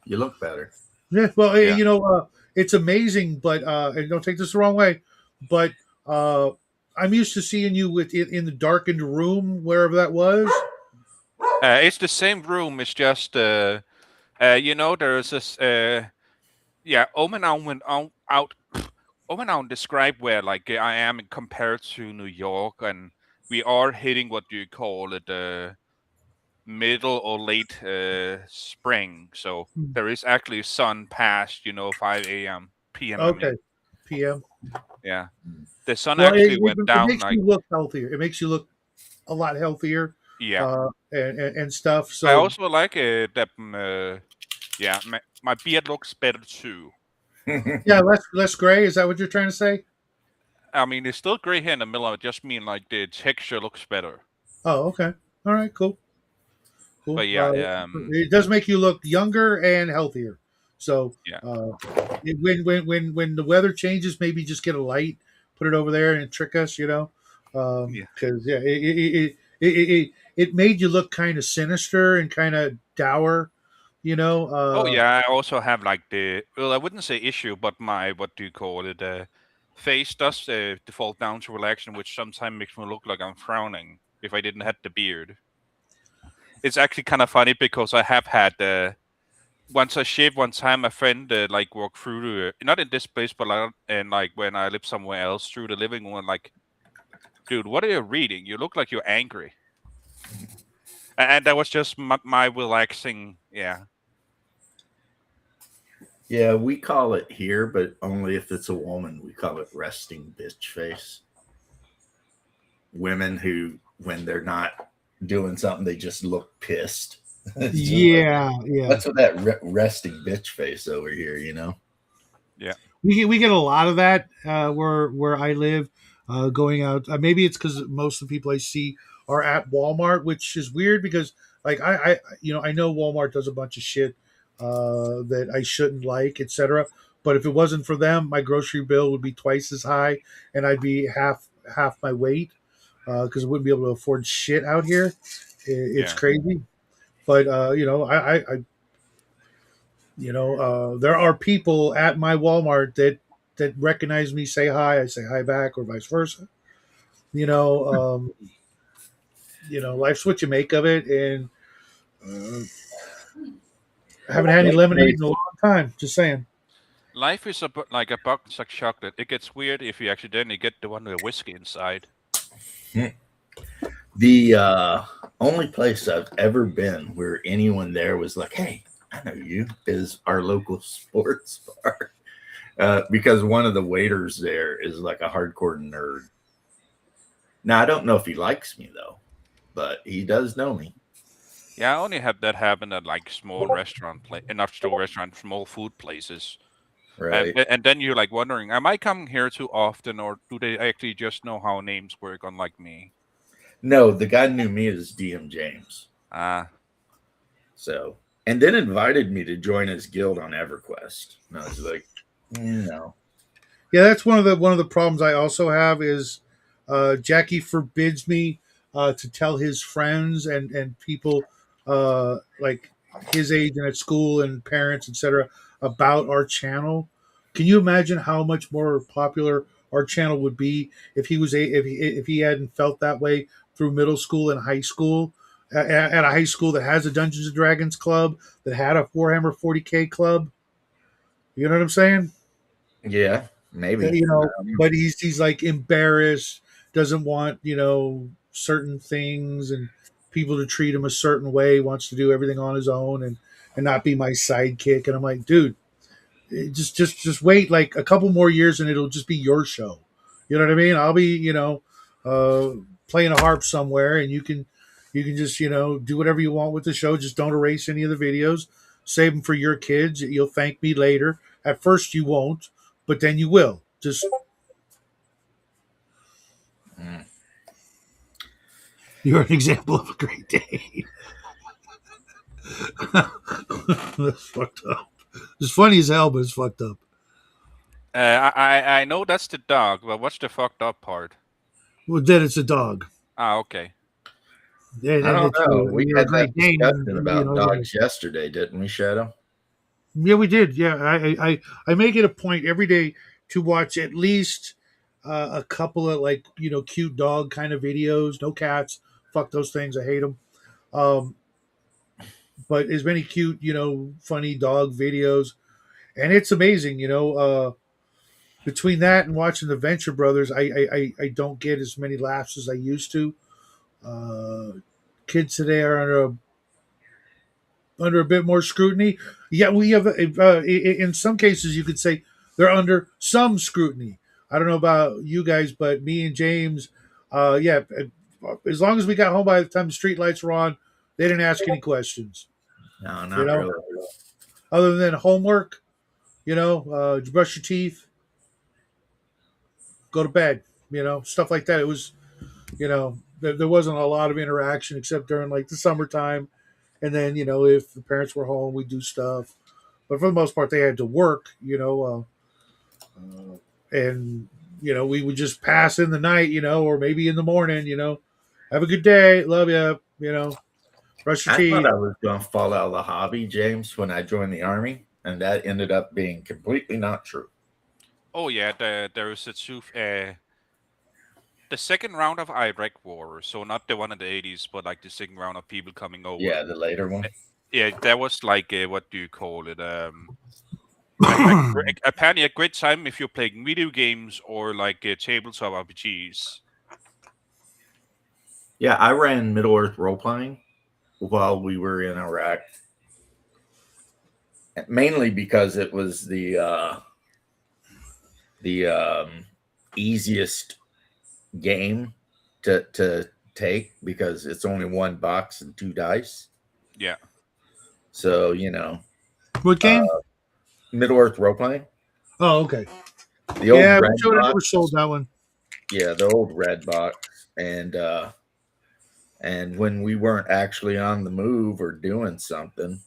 S2: You look better.
S1: Yeah, well,
S3: Yeah.
S1: it's amazing, but and don't take this the wrong way, but I'm used to seeing you with it in the darkened room, wherever that was.
S3: It's the same room. It's just there's this yeah. Omenaun went on out. Omenaun described where like I am compared to New York, and we are hitting what do you call it, middle or late spring. So there is actually sun past 5 a.m. p.m. I
S1: Okay,
S3: mean,
S1: PM.
S3: yeah, the sun
S1: Well,
S3: actually went
S1: it
S3: down
S1: makes
S3: like
S1: you look healthier. It makes you look a lot healthier.
S3: Yeah.
S1: And stuff.
S3: I
S1: So
S3: also like that. Yeah, my beard looks better too.
S1: yeah, less gray. Is that what you're trying to say?
S3: I mean, it's still gray hair in the middle. I just mean like the texture looks better.
S1: Oh, okay. All right, cool. Cool.
S3: But yeah,
S1: It does make you look younger and healthier. So
S3: yeah,
S1: when the weather changes, maybe just get a light, put it over there, and trick us.
S3: yeah.
S1: Because yeah, it made you look kind of sinister and kind of dour. You know.
S3: Oh yeah, I also have like I wouldn't say issue, but my what do you call it? Face does default down to relaxation, which sometimes makes me look like I'm frowning if I didn't have the beard. It's actually kind of funny because I have had once I shaved one time, a friend like walked through not in this place, but like and like when I lived somewhere else through the living room, like, dude, what are you reading? You look like you're angry. And that was just my relaxing. Yeah,
S2: Yeah, we call it here, but only if it's a woman. We call it resting bitch face. Women who, when they're not doing something, they just look pissed. It's just like,
S1: yeah, yeah.
S2: what's with that resting bitch face over here?
S3: yeah.
S1: We get a lot of that where I live. Going out, maybe it's because most of the people I see are at Walmart, which is weird because like I know Walmart does a bunch of shit that I shouldn't like, etc. But if it wasn't for them, my grocery bill would be twice as high, and I'd be half my weight because I wouldn't be able to afford shit out here. It's
S3: Yeah.
S1: crazy. But there are people at my Walmart that recognize me, say hi, I say hi back, or vice versa. You know, um, life's what you make of it, and uh, I haven't had any lemonade in a long time. Just saying.
S3: Life is like a box of chocolate. It gets weird if you accidentally get the one with whiskey inside.
S2: The only place I've ever been where anyone there was like, "Hey, I know you," is our local sports bar. Because one of the waiters there is like a hardcore nerd. Now I don't know if he likes me though, but he does know me.
S3: Yeah, I only have that happen at like small restaurant not store restaurant, small food places.
S2: Right.
S3: And then you're like wondering, am I coming here too often, or do they actually just know how names work, unlike me?
S2: No, the guy knew me as DM James.
S3: Ah,
S2: So, and then invited me to join his guild on EverQuest. And I was like, no.
S1: Yeah, that's one of the problems I also have is Jackie forbids me to tell his friends and people like his age and at school and parents, etc., about our channel. Can you imagine how much more popular our channel would be if he hadn't felt that way through middle school and high school? At a high school that has a Dungeons and Dragons club, that had a Warhammer 40K club. You know what I'm saying?
S2: Yeah, maybe.
S1: But he's like embarrassed, doesn't want certain things and people to treat him a certain way, wants to do everything on his own and not be my sidekick. And I'm like, dude, just wait like a couple more years and it'll just be your show. You know what I mean? I'll be uh, playing a harp somewhere, and you can just do whatever you want with the show. Just don't erase any of the videos. Save them for your kids. You'll thank me later. At first you won't, but then you will. Just
S2: Mm.
S1: you're an example of a great day. That's fucked up. It's funny as hell, but it's fucked up.
S3: I know that's the dog, but what's the fucked up part?
S1: Well, then it's a dog.
S3: Ah, okay.
S2: I
S1: And
S2: don't
S1: it's
S2: know. We
S1: you're a
S2: had that
S1: Great Dane,
S2: discussion
S1: and
S2: about dogs yesterday, didn't we, Shadow?
S1: yeah, we did. Yeah, I make it a point every day to watch at least a couple of like cute dog kind of videos. No cats. Fuck those things. I hate them. Um, but as many cute funny dog videos, and it's amazing. Between that and watching the Venture Brothers, I don't get as many laughs as I used to. Uh, Kids today are under a bit more scrutiny. Yeah, we have in some cases you could say they're under some scrutiny. I don't know about you guys, but me and James, yeah, as long as we got home by the time the street lights were on, they didn't ask any questions.
S2: No,
S1: You
S2: not
S1: know,
S2: really.
S1: other than homework. Did you brush your teeth? Go to bed. Stuff like that. It was, there wasn't a lot of interaction except during like the summertime, and then if the parents were home, we do stuff. But for the most part, they had to work. And we would just pass in the night, or maybe in the morning. Have a good day, love you. Brush your
S2: I thought
S1: teeth.
S2: I was going to fall out of the hobby, James, when I joined the army, and that ended up being completely not true.
S3: Oh yeah, there is a two. The second round of Iraq War, so not the one in the 80s, but like the second round of people coming over.
S2: Yeah, the later one.
S3: Yeah, that was like what do you call it? Apparently a great time if you're playing video games or like tabletop RPGs.
S2: Yeah, I ran Middle Earth role playing while we were in Iraq, mainly because it was the easiest game to take because it's only one box and two dice.
S3: Yeah.
S2: So
S1: What game?
S2: Middle Earth role playing.
S1: Oh, okay.
S2: The old
S1: Yeah,
S2: red
S1: we
S2: box.
S1: never sold that one.
S2: Yeah, the old red box, and when we weren't actually on the move or doing something,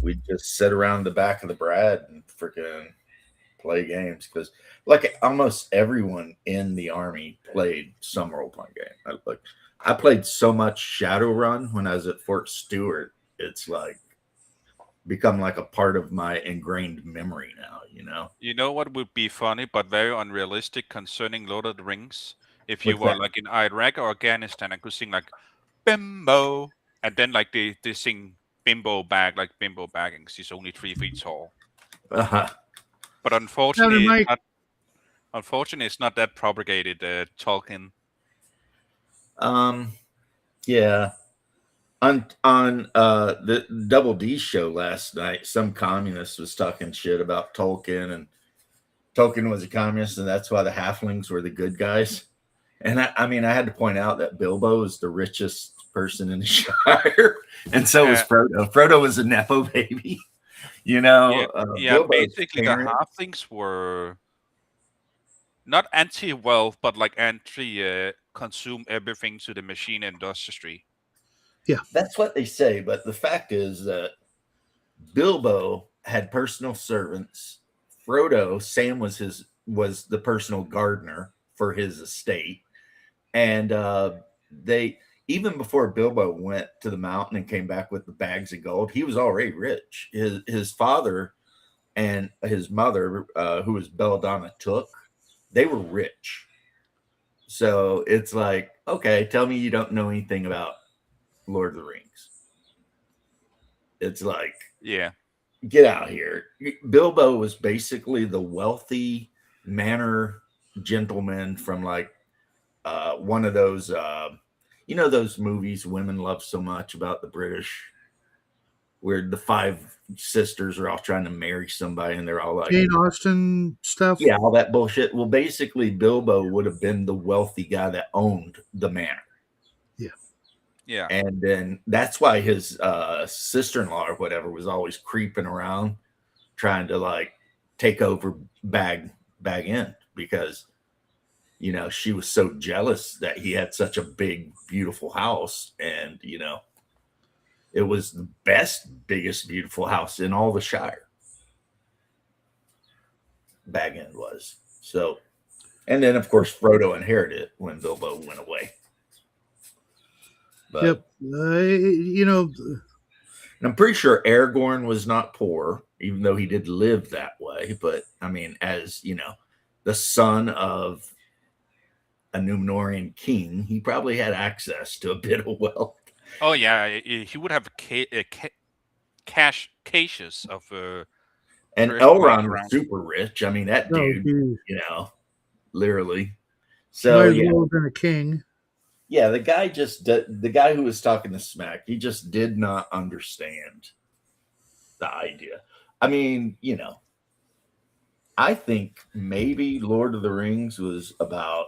S2: we'd just sit around the back of the Brad and freaking play games because, like, almost everyone in the army played some role playing game. I played so much Shadowrun when I was at Fort Stewart. It's like become like a part of my ingrained memory now.
S3: You know what would be funny but very unrealistic concerning Lord of the Rings? If you
S2: What's
S3: were
S2: that?
S3: like in Iraq or Afghanistan and could sing like Bimbo, and then like they sing Bimbo back like Bimbo bagging 'cause he's only 3 feet tall.
S2: Uh-huh.
S3: But
S1: Never mind.
S3: unfortunately, it's not that propagated. Tolkien.
S2: Yeah. On the Double D show last night, some communist was talking shit about Tolkien, and Tolkien was a communist, and that's why the halflings were the good guys. And I mean, I had to point out that Bilbo is the richest person in the Shire, and so was Frodo. Frodo was a nepo baby.
S3: Yeah,
S2: Bilbo's
S3: basically the
S2: parents.
S3: halflings were not anti-wealth, but like anti-consume everything to the machine industry.
S1: Yeah.
S2: That's what they say, but the fact is that Bilbo had personal servants. Frodo, Sam was the personal gardener for his estate, and they even before Bilbo went to the mountain and came back with the bags of gold, he was already rich. His father and his mother, who was Belladonna Took, they were rich. So it's like, okay, tell me you don't know anything about Lord of the Rings. It's like,
S3: Yeah.
S2: get out here. Bilbo was basically the wealthy manor gentleman from like one of those those movies women love so much about the British, where the five sisters are all trying to marry somebody and they're all like
S1: Jane Austen stuff.
S2: yeah, all that bullshit. Well, basically Bilbo would have been the wealthy guy that owned the manor.
S3: Yeah.
S2: And then that's why his sister-in-law or whatever was always creeping around trying to like take over Bag End because she was so jealous that he had such a big, beautiful house. And it was the biggest, beautiful house in all the Shire. Bag End was. So, and then of course Frodo inherited it when Bilbo went away. But,
S1: Yep.
S2: And I'm pretty sure Aragorn was not poor, even though he did live that way. But I mean, as the son of a Numenorean king, he probably had access to a bit of wealth.
S3: Oh yeah, he would have caches of.
S2: And
S3: treasure laying
S2: Elrond was
S3: around.
S2: super rich. I mean, that
S1: Oh,
S2: dude,
S1: geez.
S2: literally.
S1: He might
S2: So
S1: as well have been a king.
S2: yeah, the guy who was talking the smack, he just did not understand the idea. I mean, I think maybe Lord of the Rings was about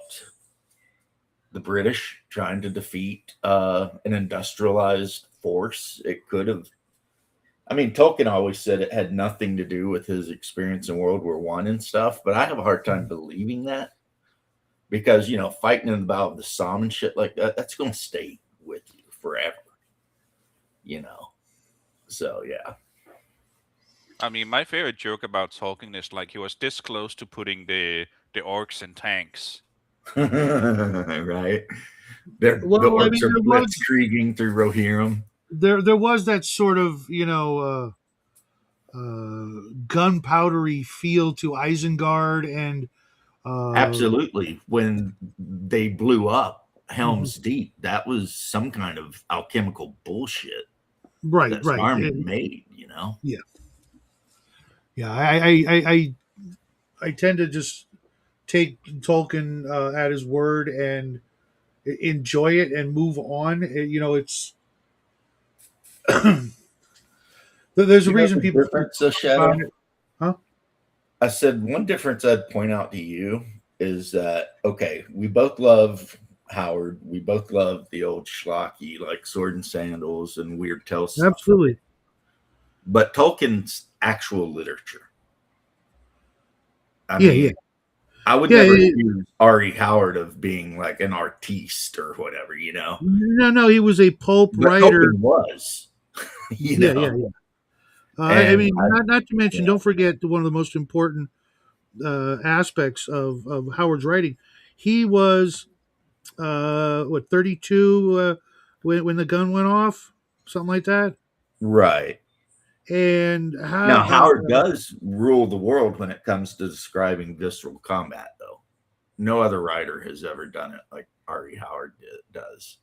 S2: the British trying to defeat an industrialized force. It could have. I mean, Tolkien always said it had nothing to do with his experience in World War One and stuff, but I have a hard time believing that because fighting in the Battle of the Somme and shit like that's going to stay with you forever. So yeah.
S3: I mean, my favorite joke about Tolkien is like he was this close to putting the orcs in tanks.
S2: Right. The
S1: Well, I
S2: orcs
S1: mean,
S2: are blitzkrieging through Rohirrim.
S1: There was that sort of gunpowdery feel to Isengard, and
S2: Absolutely. When they blew up Helm's Deep, that was some kind of alchemical bullshit
S1: right.
S2: that Saruman made.
S1: Yeah, yeah. I tend to just take Tolkien at his word and enjoy it and move on. It's there's a reason
S2: The
S1: people
S2: difference,
S1: talk about
S2: Shadow.
S1: it, huh?
S2: I said one difference I'd point out to you is that okay, we both love Howard. We both love the old schlocky like Sword and Sandals and weird tale stuff.
S1: Absolutely.
S2: But Tolkien's actual literature. I
S1: Yeah,
S2: mean,
S1: yeah.
S2: I would never accuse Ari Howard of being like an artiste or whatever,
S1: No, he was a pulp
S2: But
S1: writer.
S2: Tolkien was,
S1: Yeah. I mean, not to mention,
S2: yeah.
S1: don't forget one of the most important aspects of Howard's writing. He was 32 when the gun went off, something like that.
S2: Right.
S1: And
S2: Now, Howard does rule the world when it comes to describing visceral combat, though. No other writer has ever done it like Ari Howard does.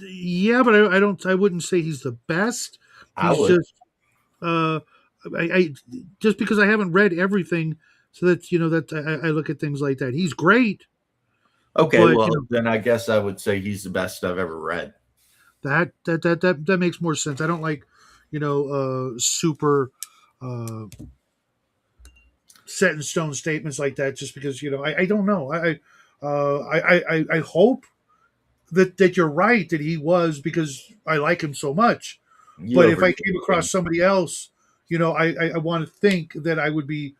S1: Yeah, but I wouldn't say he's the best. He's just I just because I haven't read everything, so that that I look at things like that. He's great.
S2: Okay,
S1: but,
S2: well then I guess I would say he's the best I've ever read.
S1: That makes more sense. I don't like super set in stone statements like that just because I don't know. I hope that you're right that he was, because I like him so much. But if I came across somebody else, I want to think that I would be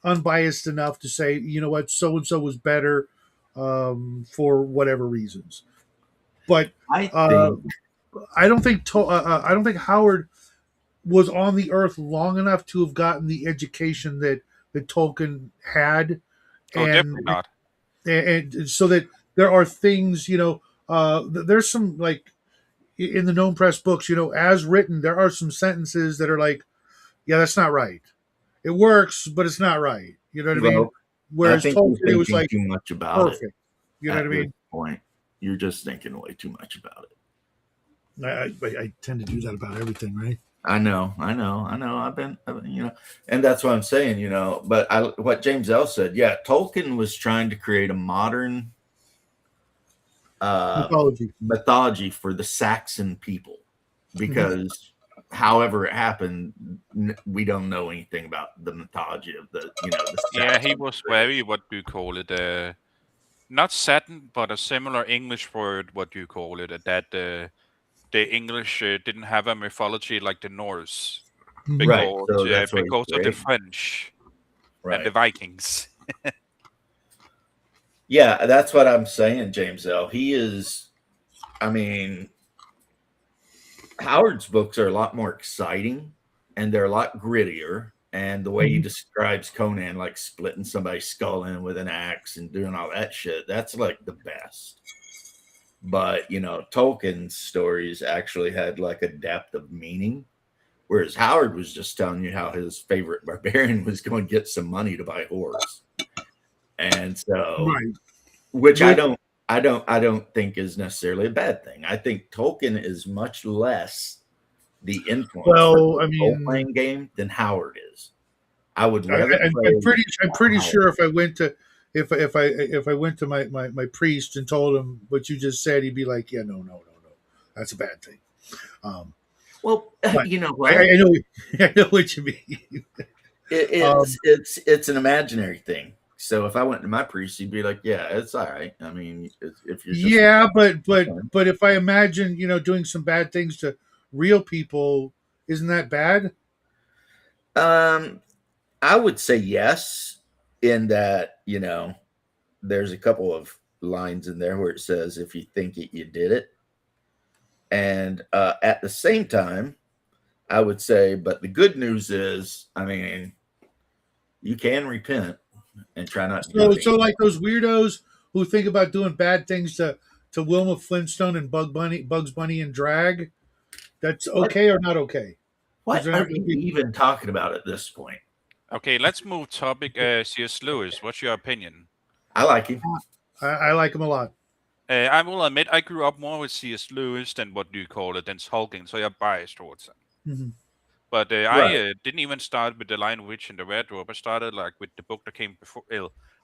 S1: unbiased enough to say, what, so and so was better for whatever reasons. But
S2: I think
S1: I don't think Howard was on the earth long enough to have gotten the education that Tolkien had,
S3: Oh,
S1: and
S3: definitely not.
S1: and so that there are things, there's some, like, in the Gnome Press books, as written, there are some sentences that are like, yeah, that's not right. It works, but it's not right. You know what I mean? Whereas Tolkien, it was like
S2: too much about
S1: perfect.
S2: it.
S1: You know what I mean?
S2: Point, you're just thinking way too much about it.
S1: I tend to do that about everything, right?
S2: I know. I've been, and that's what I'm saying, But what James L. said, yeah, Tolkien was trying to create a modern mythology for the Saxon people, because however it happened, we don't know anything about the mythology of the
S3: Yeah, he was very, what do you call it? Not Saturn, but a similar English word. What do you call it? That the English didn't have a mythology like the Norse, because,
S2: right? So that's
S3: because of the French and the Vikings.
S2: Yeah, that's what I'm saying, James L. He is, I mean, Howard's books are a lot more exciting and they're a lot grittier. And the way he describes Conan, like splitting somebody's skull in with an axe and doing all that shit, that's like the best. But, Tolkien's stories actually had like a depth of meaning, whereas Howard was just telling you how his favorite barbarian was going to get some money to buy horse. And so, which I don't think is necessarily a bad thing. I think Tolkien is much less the influence for the role-playing game than Howard is. I would rather.
S1: I'm pretty sure if I went to if I went to my priest and told him what you just said, he'd be like, yeah, no, that's a bad thing.
S2: Well, you know what?
S1: I know what you mean.
S2: It's an imaginary thing. So if I went to my priest, he'd be like, "Yeah, it's all right. I mean, if you're just
S1: Yeah, but if I imagine, doing some bad things to real people, isn't that bad?
S2: um, I would say yes, in that there's a couple of lines in there where it says, "If you think it, you did it," and at the same time, I would say, but the good news is, I mean, you can repent and try not to do
S1: So
S2: it
S1: so
S2: anymore.
S1: like those weirdos who think about doing bad things to Wilma Flintstone and Bugs Bunny and drag, that's
S2: What
S1: okay or not okay? Because
S2: what
S1: they're
S2: are
S1: not going to
S2: you
S1: be.
S2: even talking about at this point?
S3: Okay, let's move topic. C.S. Lewis, what's your opinion?
S2: I like him.
S1: I like them a lot.
S3: I will admit I grew up more with C.S. Lewis than what do you call it, than Tolkien, so I'm biased towards him.
S1: Mhm.
S3: But
S2: Right.
S3: I didn't even start with The Lion, Witch, and the Wardrobe. I started like with the book that came before.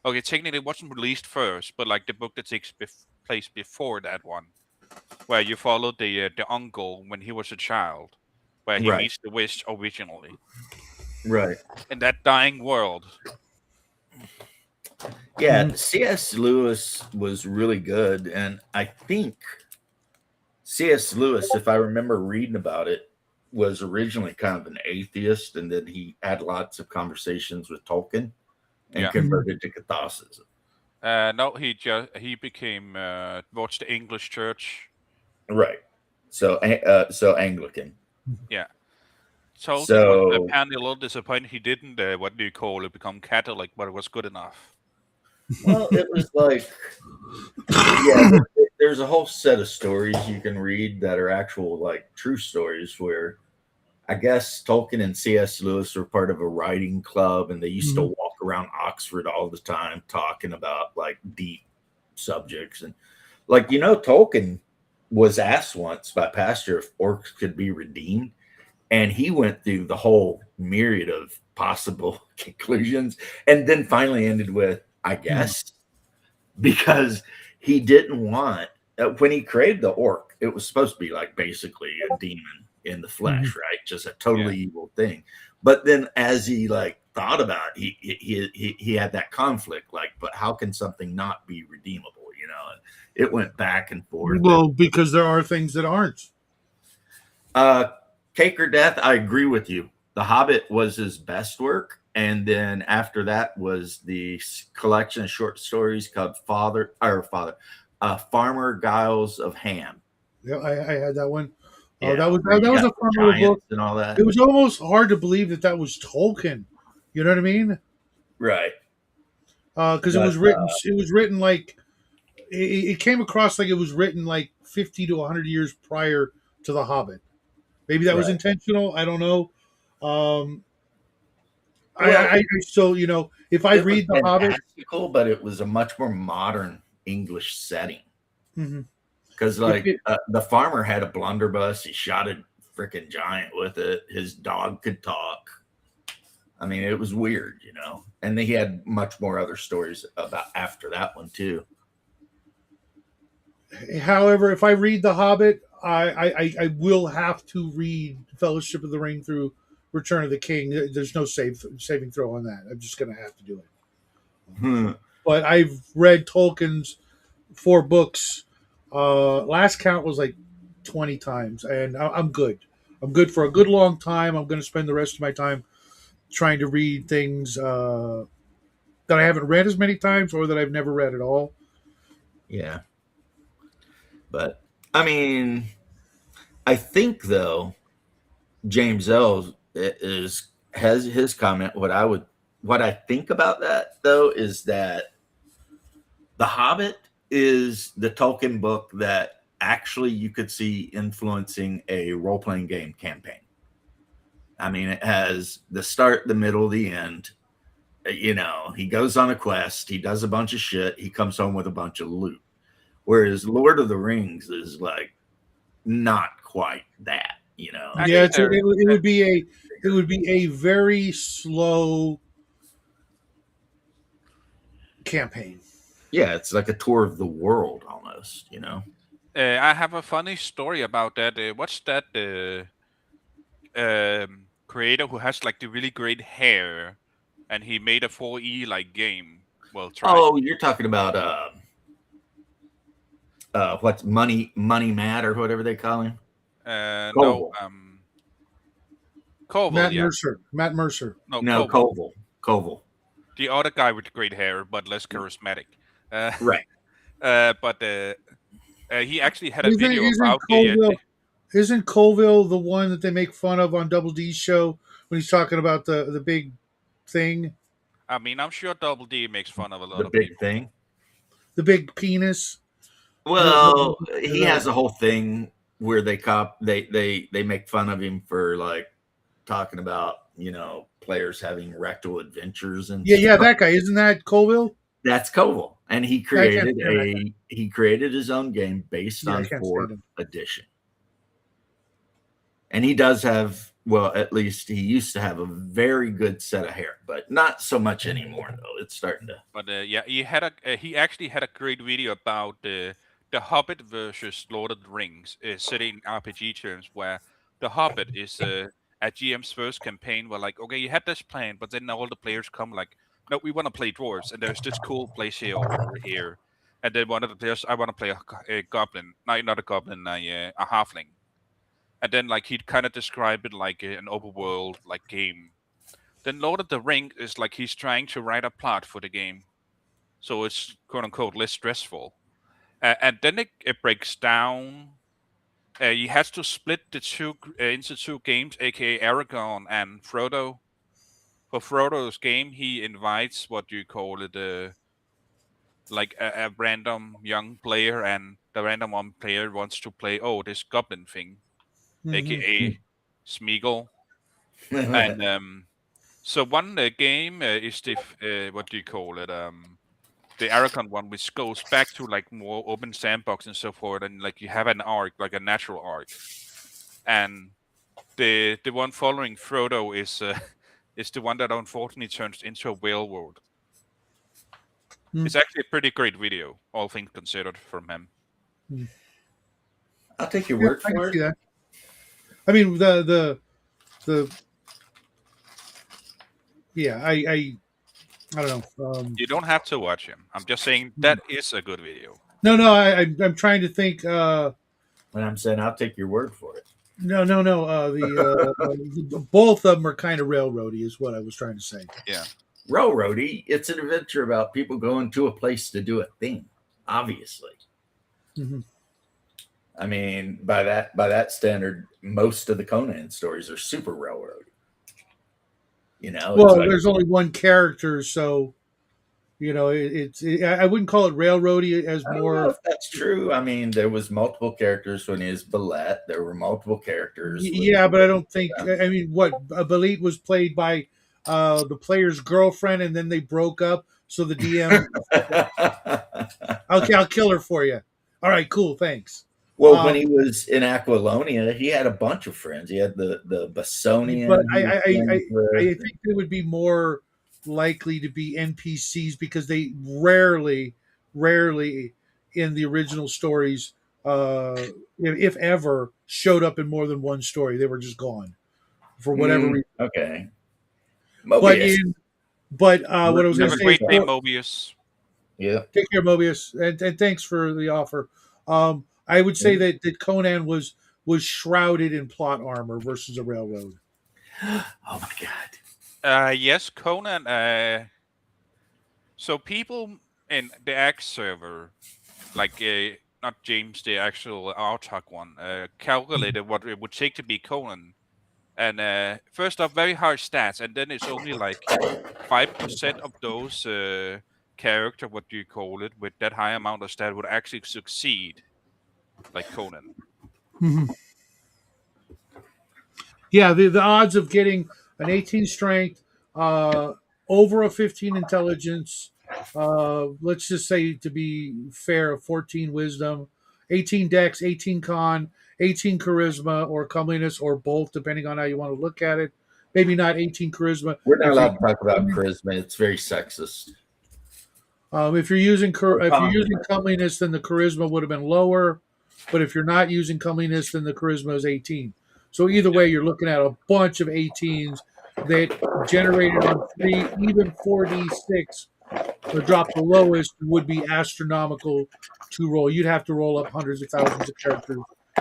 S3: Okay, technically it wasn't released first, but like the book that takes place before that one, where you follow the uncle when he was a child, where he
S2: Right.
S3: meets the witch originally
S2: Right.
S3: in that dying world.
S2: Yeah,
S1: Mhm.
S2: C.S. Lewis was really good, and I think C.S. Lewis, if I remember reading about it, was originally kind of an atheist, and then he had lots of conversations with Tolkien and
S3: Yeah.
S1: Mhm.
S2: converted to Catholicism.
S3: No, he became watched the English Church.
S2: Right. So Anglican.
S3: Yeah. Tolkien was
S2: So
S3: apparently a little disappointed he didn't, what do you call it, become Catholic, but it was good enough.
S2: well, it was like yeah, there's a whole set of stories you can read that are actual like true stories where I guess Tolkien and C.S. Lewis were part of a writing club, and they used to
S1: Mhm.
S2: walk around Oxford all the time talking about like deep subjects. And like, Tolkien was asked once by Pastor if orcs could be redeemed, and he went through the whole myriad of possible conclusions and then finally ended with, I
S1: Mhm.
S2: guess, because he didn't want when he created the orc, it was supposed to be like basically a demon in the
S1: Mhm.
S2: flesh, right? Just a
S3: Yeah.
S2: totally evil thing. But then as he like thought about it, he had that conflict, like, but how can something not be redeemable? And it went back and forth. And
S1: Well, because there are things that aren't.
S2: uh Cake or Death, I agree with you. The Hobbit was his best work, and then after that was the collection of short stories called Farmer Giles of Ham.
S1: Yeah, I had that one. Oh,
S2: Yeah,
S1: that was
S2: where you
S1: that was
S2: got
S1: a
S2: the
S1: fun little book.
S2: giants and all
S1: It
S2: that.
S1: was almost hard to believe that that was Tolkien. You know what I mean?
S2: Right,
S1: Because
S2: but
S1: it was written like it came across like it was written like 50 to 100 years prior to The Hobbit. Maybe that was
S2: right.
S1: intentional. I don't know. Um,
S2: Well,
S1: I still, if I
S2: it was
S1: read The Hobbit,
S2: fantastical, but it was a much more modern English setting.
S1: mhm.
S2: Because
S1: if
S2: like
S1: it,
S2: the farmer had a blunderbuss, he shot a freaking giant with it. His dog could talk. I mean, it was weird. And then he had much more other stories about after that one too.
S1: however, if I read The Hobbit, I will have to read Fellowship of the Ring through Return of the King. There's no saving throw on that. I'm just going to have to do it.
S2: Hmm.
S1: But I've read Tolkien's 4 books. Last count was like 20 times, and I'm good. I'm good for a good long time. I'm going to spend the rest of my time trying to read things that I haven't read as many times or that I've never read at all.
S2: Yeah, but I mean, I think though James L is has his comment. What I think about that though is that The Hobbit is the Tolkien book that actually you could see influencing a role playing game campaign. I mean, it has the start, the middle, the end. He goes on a quest, he does a bunch of shit, he comes home with a bunch of loot. Whereas Lord of the Rings is like not quite that.
S1: Yeah,
S3: Actually,
S1: it would be a very slow campaign.
S2: Yeah, it's like a tour of the world almost.
S3: I have a funny story about that. What's that creator who has like the really great hair, and he made a 4E like game Well, try.
S2: Oh, you're talking about what's money Matt or whatever they call him.
S3: No,
S2: Koval.
S3: Koval, yeah.
S1: Matt Mercer.
S3: No,
S2: No,
S3: Koval.
S2: Koval.
S3: The other guy with great hair, but less charismatic.
S2: Right.
S3: But he actually had a video
S1: Isn't
S3: about
S1: Colville? Isn't Colville the one that they make fun of on Double D's show when he's talking about the big thing,
S3: I mean, I'm sure Double D makes fun of a lot
S2: The
S3: of
S2: big
S3: people.
S2: thing.
S1: the big penis?
S2: Well, he has a whole thing where they make fun of him for like talking about, players having rectal adventures and
S1: Yeah,
S2: stuff.
S1: that guy. Isn't that Colville?
S2: That's Koval. And he
S1: I can't stand that
S2: created his own game based
S1: I
S2: on
S1: can't
S2: 4th
S1: stand him.
S2: edition. And he does have, well, at least he used to have a very good set of hair, but not so much anymore though. It's starting to.
S3: But yeah, he actually had a great video about the Hobbit versus Lord of the Rings, set in RPG terms, where the Hobbit is at GM's first campaign. Where like, okay, you had this plan, but then all the players come like, no, we want to play dwarves, and there's this cool place here over here, and then one of the players, I want to play a goblin, not a goblin, a halfling, and then like he'd kind of describe it like an open world like game. Then Lord of the Ring is like he's trying to write a plot for the game, so it's quote unquote less stressful. And then it breaks down. He has to split the two into 2 games, aka Aragorn and Frodo. For Frodo's game, he invites what do you call it, like a random young player, and the random one player wants to play this goblin thing, aka Smeagol, and so one game is the what do you call it? The Aragorn one, which goes back to like more open sandbox and so forth, and like you have an arc, like a natural arc, and the one following Frodo is the one that unfortunately turns into a whale world. It's actually a pretty great video, all things considered, from him.
S2: I'll take your word
S1: I
S2: for
S1: can see
S2: it.
S1: that. I mean the yeah, I don't know.
S3: You don't have to watch him. I'm just saying that is a good video.
S1: No, I'm trying to think.
S2: And I'm saying I'll take your word for it.
S1: No. Both of them are kind of railroady, is what I was trying to say.
S3: Yeah.
S2: Railroady, it's an adventure about people going to a place to do a thing, obviously.
S1: Mm-hmm.
S2: I mean, by that standard, most of the Conan stories are super railroady.
S1: Well, there's only one character, so I wouldn't call it railroady as
S2: I don't
S1: more.
S2: know if that's true. I mean, there was multiple characters when he was Ballet. There were multiple characters.
S1: Yeah, but I don't think. I mean, what Balit was played by the player's girlfriend, and then they broke up. So the DM, okay, I'll kill her for you. All right, cool, thanks.
S2: Well, when he was in Aquilonia, he had a bunch of friends. He had the Basonian.
S1: But I think they would be more likely to be NPCs because they rarely in the original stories, if ever, showed up in more than one story. They were just gone for whatever reason.
S2: Okay.
S1: Mobius. But what I was going to
S3: Have a
S1: say,
S3: great day, Mobius.
S2: Yeah.
S1: Take care, Mobius, and thanks for the offer. I would say that Conan was shrouded in plot armor versus a railroad.
S2: Oh my god.
S3: Yes, Conan. So people in the X server, like not James, the actual Artok one, calculated what it would take to be Conan. And first off, very high stats, and then it's only like 5% of those character, what do you call it, with that high amount of stat would actually succeed, like Conan.
S1: Mm-hmm. Yeah, the odds of getting an 18 strength, over a 15 intelligence, let's just say to be fair, 14 wisdom, 18 dex, 18 con, 18 charisma or comeliness, or both, depending on how you want to look at it. Maybe not 18 charisma.
S2: We're not allowed to talk about charisma. It's very sexist.
S1: If you're using comeliness, then the charisma would have been lower. But if you're not using comeliness, then the charisma is 18. So either way, you're looking at a bunch of 18s that generated on 3, even 4d6 or drop the lowest would be astronomical to roll. You'd have to roll up hundreds of thousands of characters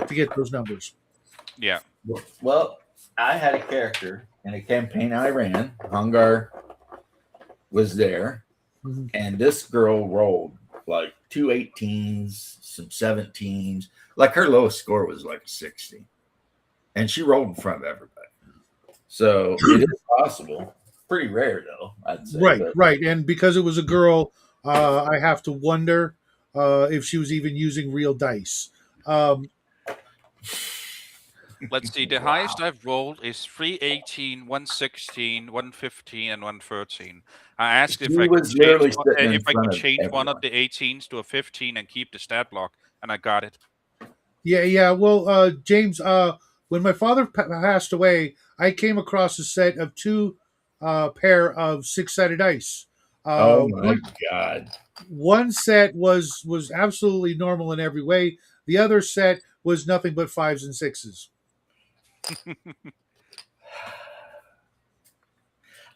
S1: to get those numbers.
S3: Yeah.
S2: Well, I had a character in a campaign I ran. Hungar was there,
S1: Mhm.
S2: and this girl rolled like 2 18s, some 17s. Like her lowest score was like a 60, and she rolled in front of everybody. So it is possible. Pretty rare though, I'd say.
S1: Right,
S2: But
S1: right. And because it was a girl, I have to wonder if she was even using real dice. Um,
S3: Let's see. The highest I've rolled is 318, 116, 115, and 113. I asked
S2: she was literally sitting in
S3: if I could
S2: front of
S3: change one of
S2: everyone.
S3: the 18s to a 15 and keep the stat block, and I got it.
S1: yeah, yeah. Well, James, when my father passed away, I came across a set of two pair of six-sided dice.
S2: Oh my
S1: One,
S2: god!
S1: one set was absolutely normal in every way. The other set was nothing but fives and sixes.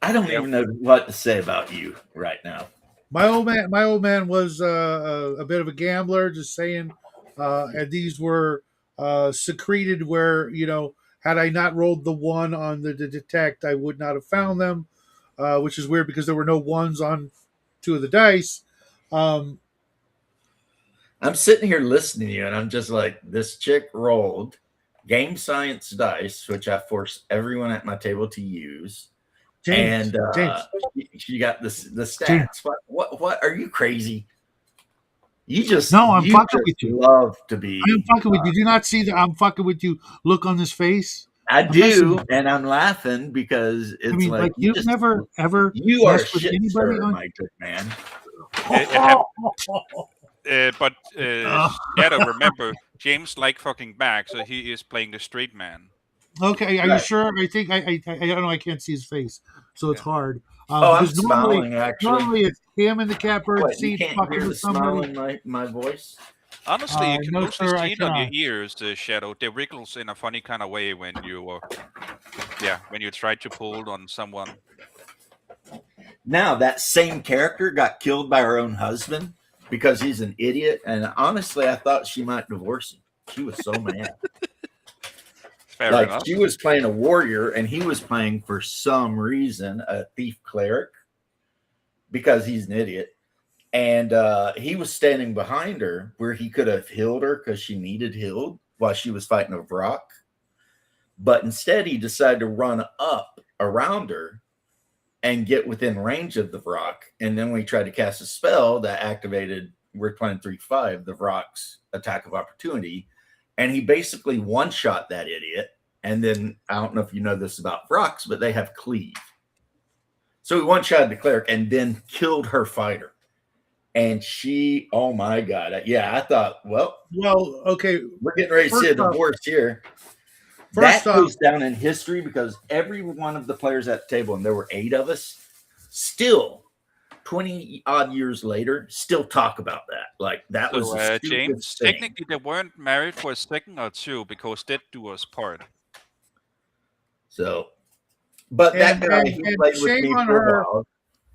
S2: I don't
S3: Yeah.
S2: even know what to say about you right now.
S1: My old man was a bit of a gambler. Just saying, and these were secreted where had I not rolled the one on the detect, I would not have found them, which is weird because there were no ones on two of the dice. Um,
S2: I'm sitting here listening to you, and I'm just like, this chick rolled game science dice, which I force everyone at my table to use,
S1: James,
S2: and
S1: James,
S2: she got the
S1: James.
S2: stats. What are you crazy? You just
S1: No, I'm
S2: you
S1: fucking
S2: just
S1: with you.
S2: love to
S1: I am
S2: be.
S1: fucking with you. Do you not see that I'm fucking with you? Look on this face.
S2: I
S1: I'm messing.
S2: do, and I'm laughing because
S1: I
S2: it's
S1: mean,
S2: like
S1: like you've never ever
S2: you are a
S1: messed with
S2: shit
S1: anybody
S2: stirrer,
S1: on.
S2: my good man.
S3: But Shadow, remember, James like fucking back, so he is playing the straight man.
S1: Okay, are you
S2: Right.
S1: sure? I think I don't know. I can't see his face, so it's
S3: Yeah.
S1: hard.
S2: Oh, I'm
S1: Because
S2: smiling actually.
S1: normally it's him in the catbird
S2: What, you
S1: seat
S2: can't
S1: fucking
S2: hear the
S1: with
S2: smile
S1: somebody.
S2: in my voice?
S3: Honestly, you can
S1: No,
S3: mostly
S1: sir, I
S3: see it on your
S1: cannot.
S3: ears, Shadow. They wriggles in a funny kind of way when when you try to pull on someone.
S2: Now that same character got killed by her own husband because he's an idiot, and honestly, I thought she might divorce him. She was so mad.
S3: Fair
S2: Like
S3: enough.
S2: she was playing a warrior, and he was playing for some reason a thief cleric because he's an idiot. And he was standing behind her where he could have healed her because she needed healed while she was fighting a Vrock. But instead, he decided to run up around her and get within range of the Vrock. And then when he tried to cast a spell that activated, we're playing 3-5, the Vrock's attack of opportunity. And he basically one shot that idiot. And then I don't know if you know this about Vrocks, but they have cleave. So he one shot the cleric and then killed her fighter. And she, oh my God. Yeah, I thought, well,
S1: Okay.
S2: we're getting ready to see a divorce here.
S1: First
S2: That
S1: off,
S2: goes down in history because every one of the players at the table, and there were 8 of us, still 20 odd years later, still talk about that. Like that was the
S3: So,
S2: stupidest
S3: James,
S2: thing.
S3: technically they weren't married for a second or two because that do us part.
S2: So, but that guy, he
S1: and
S2: played with me for a while.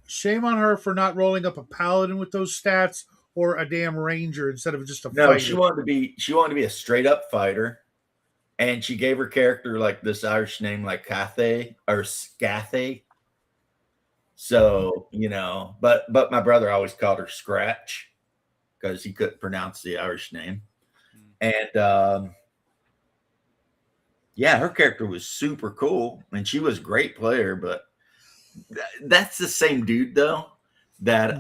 S1: shame on her for not rolling up a paladin with those stats or a damn ranger instead of just a
S2: No,
S1: fighter.
S2: she wanted to be a straight up fighter. And she gave her character like this Irish name, like Cathay or Scathay. So, but my brother always called her Scratch because he couldn't pronounce the Irish name. And yeah, her character was super cool and she was a great player, but that's the same dude though that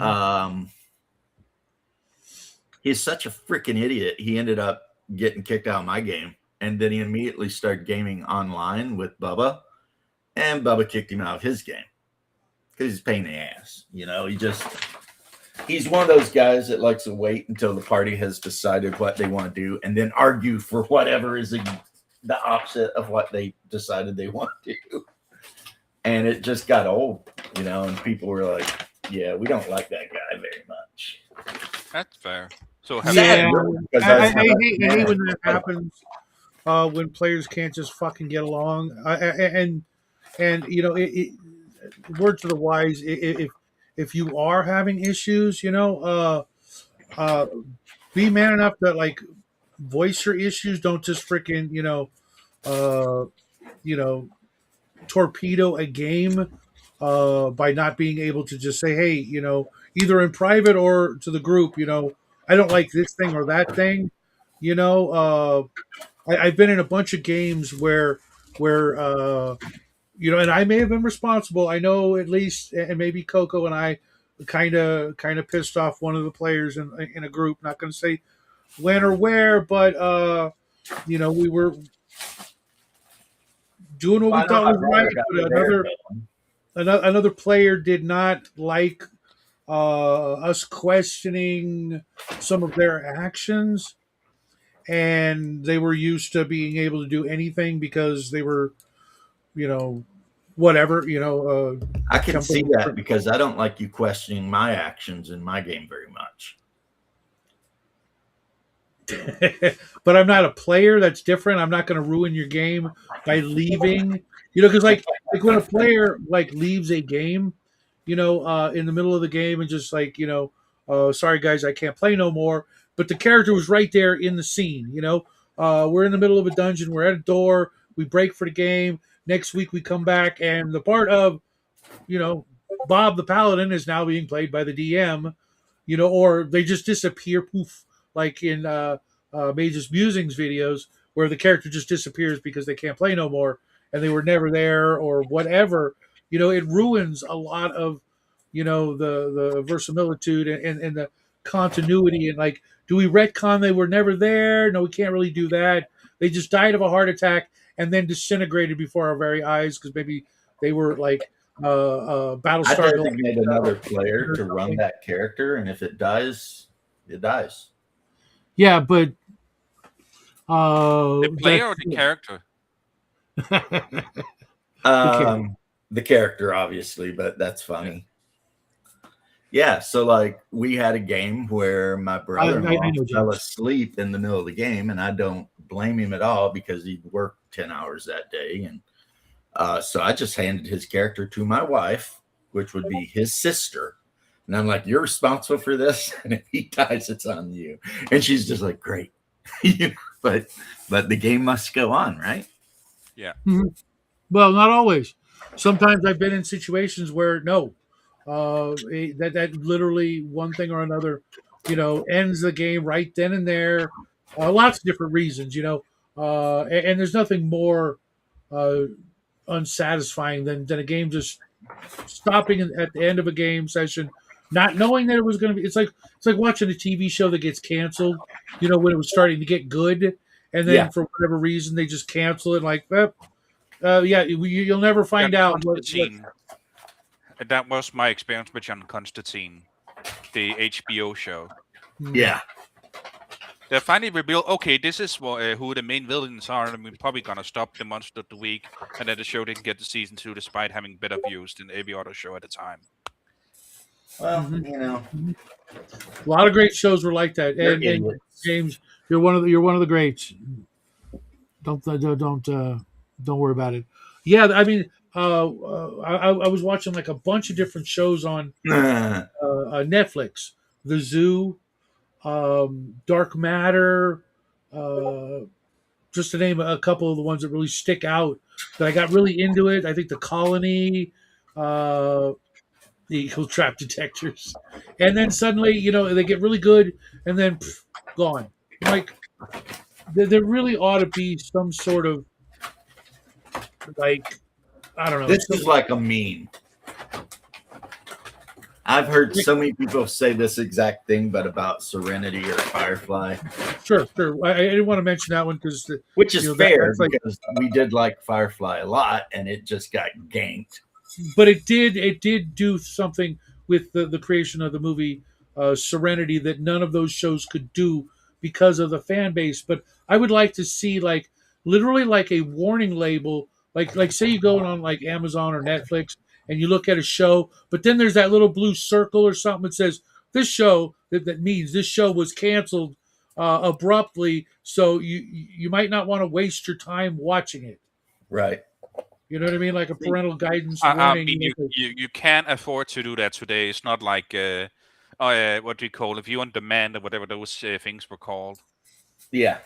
S2: he's such a freaking idiot. He ended up getting kicked out of my game. And then he immediately started gaming online with Bubba, and Bubba kicked him out of his game because he's a pain in the ass. He's one of those guys that likes to wait until the party has decided what they want to do and then argue for whatever is the opposite of what they decided they want to do. And it just got old, and people were like, yeah, we don't like that guy very much.
S3: That's fair. So
S1: I hate when that happens. When players can't just fucking get along, and word to the wise, if you are having issues, be man enough to like voice your issues. Don't just freaking uh, you know torpedo a game by not being able to just say, hey, either in private or to the group, I don't like this thing or that thing. I've been in a bunch of games where and I may have been responsible. I know at least, and maybe Coco and I kind of pissed off one of the players in a group. Not going to say when or where, but we were doing what we
S2: I know
S1: thought
S2: my
S1: was right,
S2: brother got
S1: but
S2: the bear
S1: another player did not like us questioning some of their actions, and they were used to being able to do anything because they were, whatever,
S2: I can see
S1: company.
S2: that because I don't like you questioning my actions in my game very much.
S1: But I'm not a player. That's different. I'm not going to ruin your game by leaving. Because like when a player like leaves a game, in the middle of the game and just like sorry guys, I can't play no more. But the character was right there in the scene. We're in the middle of a dungeon. We're at a door. We break for the game. Next week we come back, and the part of Bob the Paladin is now being played by the DM. Or they just disappear, poof, like in Mage's Musings videos, where the character just disappears because they can't play no more, and they were never there or whatever. It ruins a lot of, the verisimilitude and the continuity. And like, do we retcon they were never there? No, we can't really do that. They just died of a heart attack and then disintegrated before our very eyes because maybe they were like
S2: I
S1: Battlestar
S2: designate another player
S1: or
S2: to run
S1: something.
S2: that character, and if it dies, it dies.
S1: Yeah, but
S3: The player or
S1: that's
S3: the character?
S2: The character, obviously, but that's funny. Yeah, so like we had a game where my brother-in-law
S1: know,
S2: fell
S1: James.
S2: asleep in the middle of the game, and I don't blame him at all because he'd worked 10 hours that day. And so I just handed his character to my wife, which would be his sister. And I'm like, you're responsible for this. And if he dies, it's on you. And she's just like, great. but the game must go on, right?
S3: Yeah.
S1: Mhm. Well, not always. Sometimes I've been in situations where no, that literally one thing or another, ends the game right then and there. Lots of different reasons, and there's nothing more uh, unsatisfying than a game just stopping at the end of a game session, not knowing that it was going to be. It's like watching a TV show that gets canceled. When it was starting to get good, and
S2: Yeah.
S1: then for whatever reason they just cancel it. Like, yeah, you'll never find
S3: John
S1: out what.
S3: Constantine. That was my experience with John Constantine, the HBO show.
S2: Yeah.
S3: They finally revealed, okay, this is who the main villains are, and we're probably gonna stop the Monster of the Week, and then the show didn't get to season 2 despite having better views than every other show at the time.
S2: Well,
S1: Mhm. A lot of great shows were like that.
S2: They're
S1: And
S2: idiots.
S1: James, you're one of the greats. Don't worry about it. Yeah, I mean, I was watching like a bunch of different shows on Netflix. The Zoo, Dark Matter, uh, just to name a couple of the ones that really stick out. That I got really into it. I think The Colony, the Eagle Trap Detectors, and then suddenly, they get really good, and then gone. Like there really ought to be some sort of like I don't know.
S2: This is like a meme. I've heard so many people say this exact thing, but about Serenity or Firefly.
S1: Sure. I didn't want to mention that one because
S2: which is fair
S1: that's like,
S2: because we did like Firefly a lot, and it just got ganked.
S1: But it did do something with the creation of the movie Serenity that none of those shows could do because of the fan base. But I would like to see like literally like a warning label, like say you go on like Amazon or Netflix and you look at a show, but then there's that little blue circle or something that says this show that means this show was canceled abruptly, so you might not want to waste your time watching it.
S2: Right.
S1: You know what I mean? Like a
S2: See,
S1: parental guidance
S3: I
S1: warning.
S3: mean,
S1: You know,
S3: you can't afford to do that today. It's not like what do you call, if you on demand or whatever those things were called.
S2: yeah.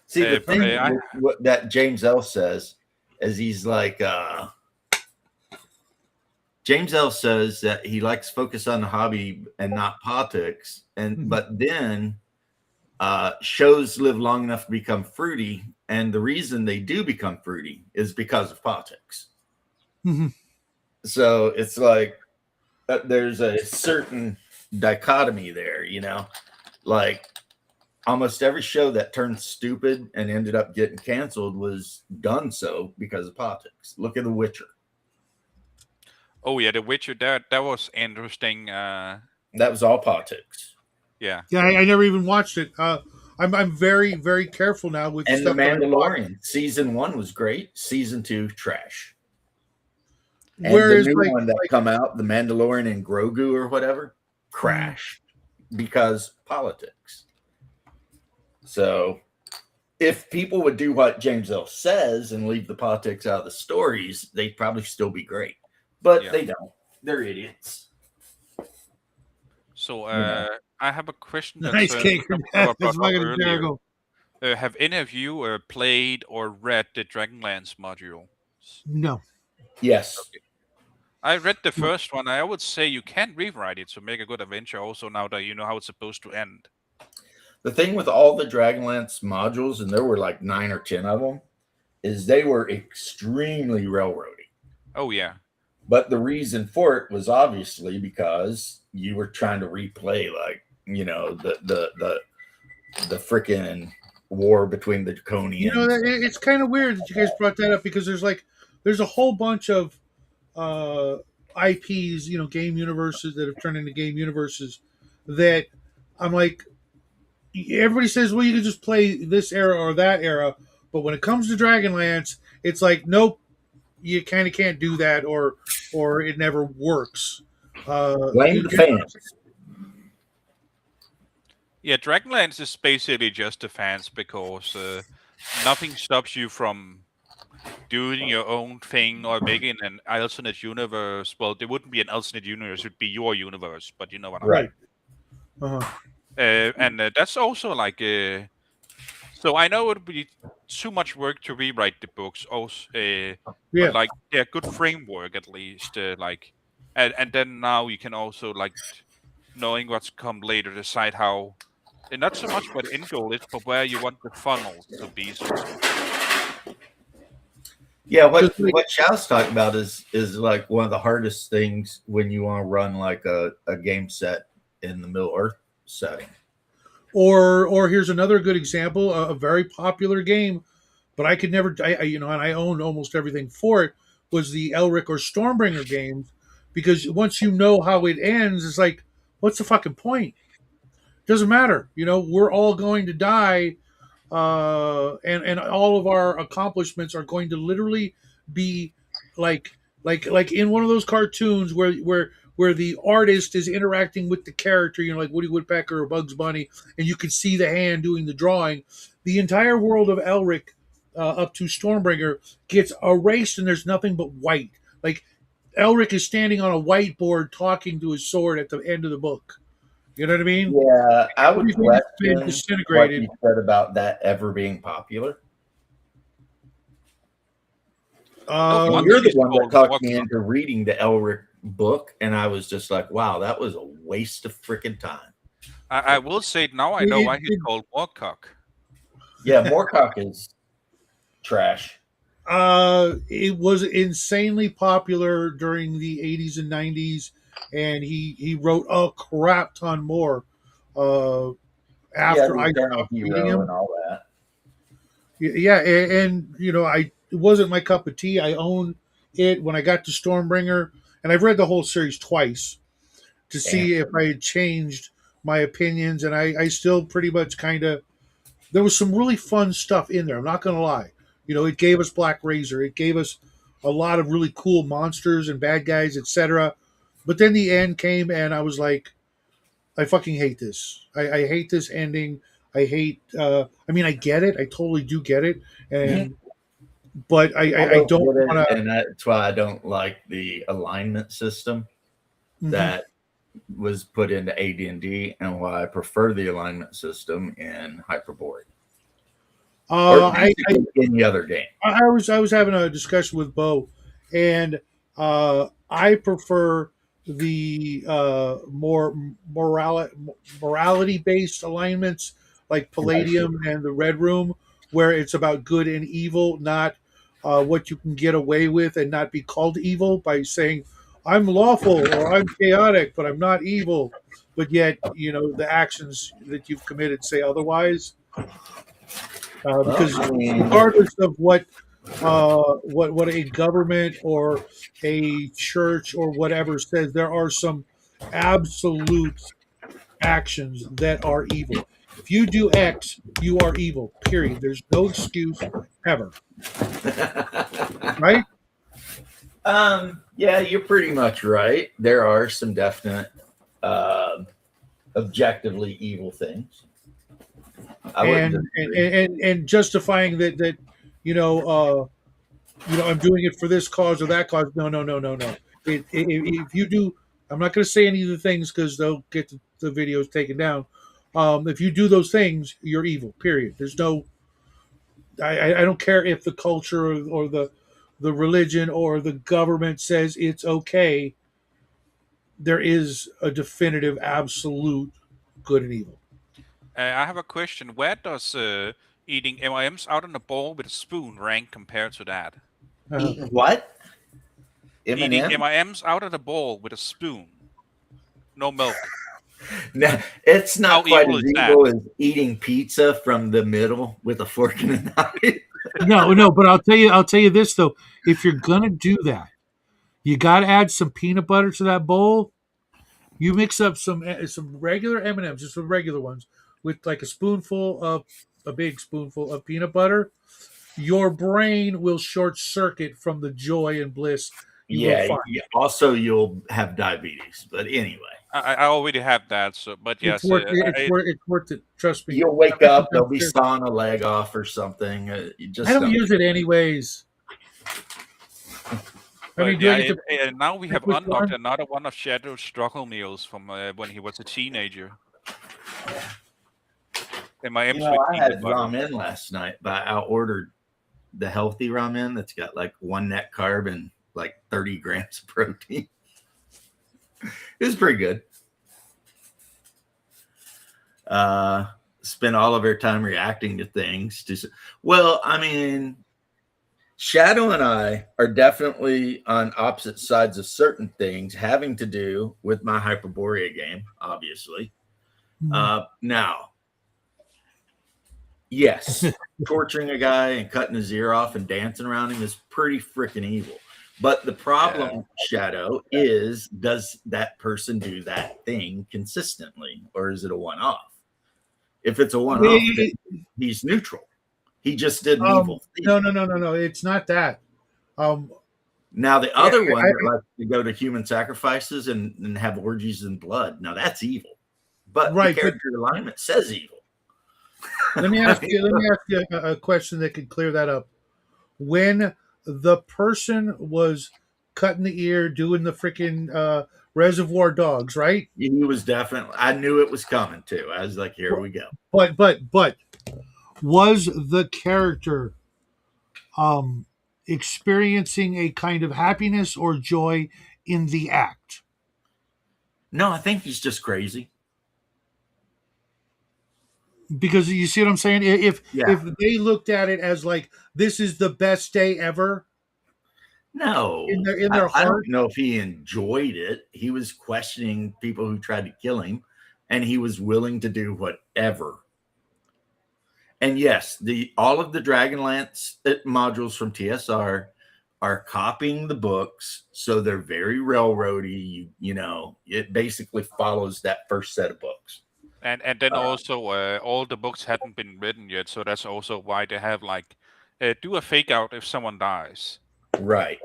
S2: See, the
S3: But
S2: thing with what that James L says is he's like, James L says that he likes to focus on the hobby and not politics, and but then shows live long enough to become fruity, and the reason they do become fruity is because of politics. So it's like there's a certain dichotomy there, you know, like almost every show that turned stupid and ended up getting canceled was done so because of politics. Look at The Witcher.
S3: oh yeah, The Witcher, that was interesting.
S2: That was all politics.
S3: Yeah.
S1: Yeah, I never even watched it. I'm very very careful now with
S2: And The
S1: stuff that I watch.
S2: Mandalorian, season 1 was great. Season 2, trash. And the
S1: Whereas
S2: new
S1: like
S2: one that come out, The Mandalorian and Grogu or whatever, crashed because politics. So if people would do what James L says and leave the politics out of the stories, they'd probably still be great. But they don't. They're idiots.
S3: So
S2: know.
S3: I have a question that
S1: nice cake.
S3: I brought
S1: That's
S3: up
S1: fucking
S3: earlier.
S1: hysterical.
S3: Have any of you played or read the Dragonlance module?
S1: No.
S2: Yes.
S3: Okay. I read the first one. I would say you can rewrite it to make a good adventure also now that you know how it's supposed to end.
S2: The thing with all the Dragonlance modules, and there were like 9 or 10 of them, is they were extremely railroady.
S3: Oh, yeah.
S2: But the reason for it was obviously because you were trying to replay, like, you know, the freaking war between the Draconians.
S1: You know, it's kind of weird that you guys brought that up because there's a whole bunch of IPs, you know, game universes that have turned into game universes that I'm like, everybody says, well, you can just play this era or that era, but when it comes to Dragonlance, it's like, nope, you kind of can't do that, or it never works.
S2: Blame the fans.
S3: Yeah, Dragonlance is basically just the fans because nothing stops you from doing your own thing or making an alternate universe. Well, there wouldn't be an alternate universe; it would be your universe. But you know what I mean.
S2: Right.
S1: Uh-huh.
S3: And that's also like. So I know it would be too much work to rewrite the books. Also,
S1: Yeah.
S3: but like they're good framework at least. Like, and then now you can also like knowing what's come later decide how. And not so much what the end goal is, but where you want the funnel to be. So to speak.
S2: Yeah, what Xiao's talking about is like one of the hardest things when you want to run like a game set in the Middle Earth setting.
S1: Or here's another good example, a very popular game, but I could never, you know, and I owned almost everything for it, was the Elric or Stormbringer games, because once you know how it ends, it's like, what's the fucking point? Doesn't matter, you know, we're all going to die, and all of our accomplishments are going to literally be like in one of those cartoons where the artist is interacting with the character, you know, like Woody Woodpecker or Bugs Bunny, and you can see the hand doing the drawing. The entire world of Elric, up to Stormbringer, gets erased, and there's nothing but white. Like Elric is standing on a whiteboard talking to his sword at the end of the book. You know what I mean?
S2: Yeah, I would
S1: Everything has been
S2: question what
S1: disintegrated.
S2: you said about that ever being popular. You're the one that talked me into reading the Elric book, and I was just like, wow, that was a waste of freaking time.
S3: I will say now I know why he's called Moorcock.
S2: Yeah, Moorcock is trash.
S1: It was insanely popular during the 80s and 90s, and he wrote a crap ton more after I stopped reading him.
S2: And all that.
S1: Yeah, and you know, it wasn't my cup of tea. I owned it when I got to Stormbringer, and I've read the whole series twice to see if I had changed my opinions, and I still pretty much kind of. There was some really fun stuff in there. I'm not going to lie. You know, it gave us Black Razor. It gave us a lot of really cool monsters and bad guys, etc. But then the end came, and I was like, I fucking hate this. I hate this ending. I hate. I mean, I get it. I totally do get it. And but I don't want to.
S2: and that's why I don't like the alignment system that was put into AD&D, and why I prefer the alignment system in Hyperborean or basically any other game.
S1: I was having a discussion with Bo, and I prefer the more morality based alignments like Palladium and the Red Room, where it's about good and evil, not what you can get away with, and not be called evil by saying I'm lawful or I'm chaotic, but I'm not evil. But yet, the actions that you've committed say otherwise. Because regardless of what a government or a church or whatever says, there are some absolute actions that are evil. If you do X, you are evil. Period. There's no excuse ever. Right?
S2: Yeah, you're pretty much right. There are some definite objectively evil things.
S1: And justifying that I'm doing it for this cause or that cause. No. If you do, I'm not going to say any of the things because they'll get the videos taken down. If you do those things, you're evil. Period. There's no. I don't care if the culture or the religion or the government says it's okay. There is a definitive, absolute good and evil.
S3: I have a question. Where does eating M&Ms out in a bowl with a spoon rank compared to that?
S2: Eating what?
S3: Eating M&Ms out of the bowl with a spoon, no milk.
S2: No, it's not quite as evil as eating pizza from the middle with a fork and a knife.
S1: No, but I'll tell you this though: if you're gonna do that, you got to add some peanut butter to that bowl. You mix up some regular M&Ms, just some regular ones, with like a big spoonful of peanut butter. Your brain will short circuit from the joy and bliss you will find.
S2: Yeah. Also, you'll have diabetes. But anyway,
S3: I already have that. So, but yes,
S1: it's worth it. Trust me.
S2: You'll wake up, they'll be sawing a leg off or something.
S1: I don't use it anyways.
S3: And now we have unlocked another one of Shadow's struggle meals from when he was a teenager.
S2: I had ramen last but I ordered the healthy ramen that's got like 1 net carb and like 30 grams of protein. It was pretty good. Spent all of our time reacting to things. Shadow and I are definitely on opposite sides of certain things having to do with my Hyperborea game, obviously. Now, yes, torturing a guy and cutting his ear off and dancing around him is pretty freaking evil. But the problem, Shadow, is does that person do that thing consistently, or is it a one-off? If it's a one-off, he's neutral. He just did an evil thing.
S1: No. It's not that.
S2: Now, the other one that likes to go to human sacrifices and have orgies in blood, now that's evil. But the character alignment says evil.
S1: Let me ask you a question that could clear that up. When the person was cutting the ear, doing the freaking Reservoir Dogs, right?
S2: He was definitely. I knew it was coming too. I was like, "Here we go."
S1: But was the character experiencing a kind of happiness or joy in the act?
S2: No, I think he's just crazy.
S1: Because you see what I'm saying? If they looked at it as like this is the best day ever,
S2: no,
S1: in their heart,
S2: I don't know if he enjoyed it. He was questioning people who tried to kill him, and he was willing to do whatever. And yes, all of the Dragonlance modules from TSR are copying the books, so they're very railroady. It basically follows that first set of books.
S3: And then also all the books hadn't been written yet, so that's also why they have do a fake out if someone dies.
S2: Right.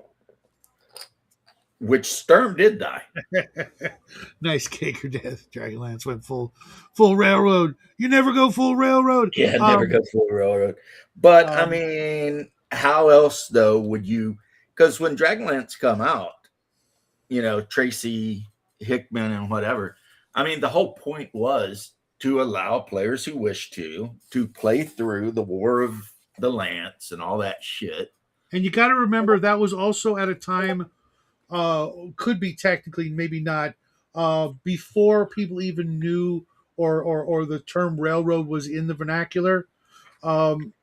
S2: Which Sturm did die.
S1: Nice cake or death. Dragonlance went full railroad. You never go full railroad.
S2: Yeah, never go full railroad. But how else though would you? Because when Dragonlance come out, Tracy Hickman and whatever. I mean, the whole point was to allow players who wish to play through the War of the Lance and all that shit.
S1: And you got to remember that was also at a time, could be technically, maybe not, before people even knew or the term railroad was in the vernacular. Um,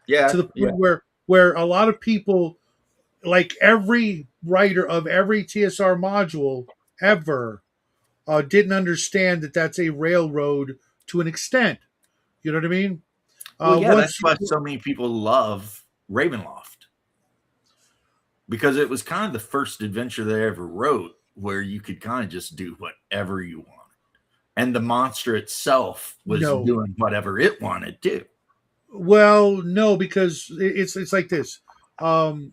S1: to the point where a lot of people, like every writer of every TSR module ever, didn't understand that that's a railroad to an extent. You know what I mean?
S2: Well, yeah,
S1: Once
S2: that's why so many people love Ravenloft, because it was kind of the first adventure they ever wrote where you could kind of just do whatever you wanted, and the monster itself was doing whatever it wanted to.
S1: Well, no, because it's like this. Because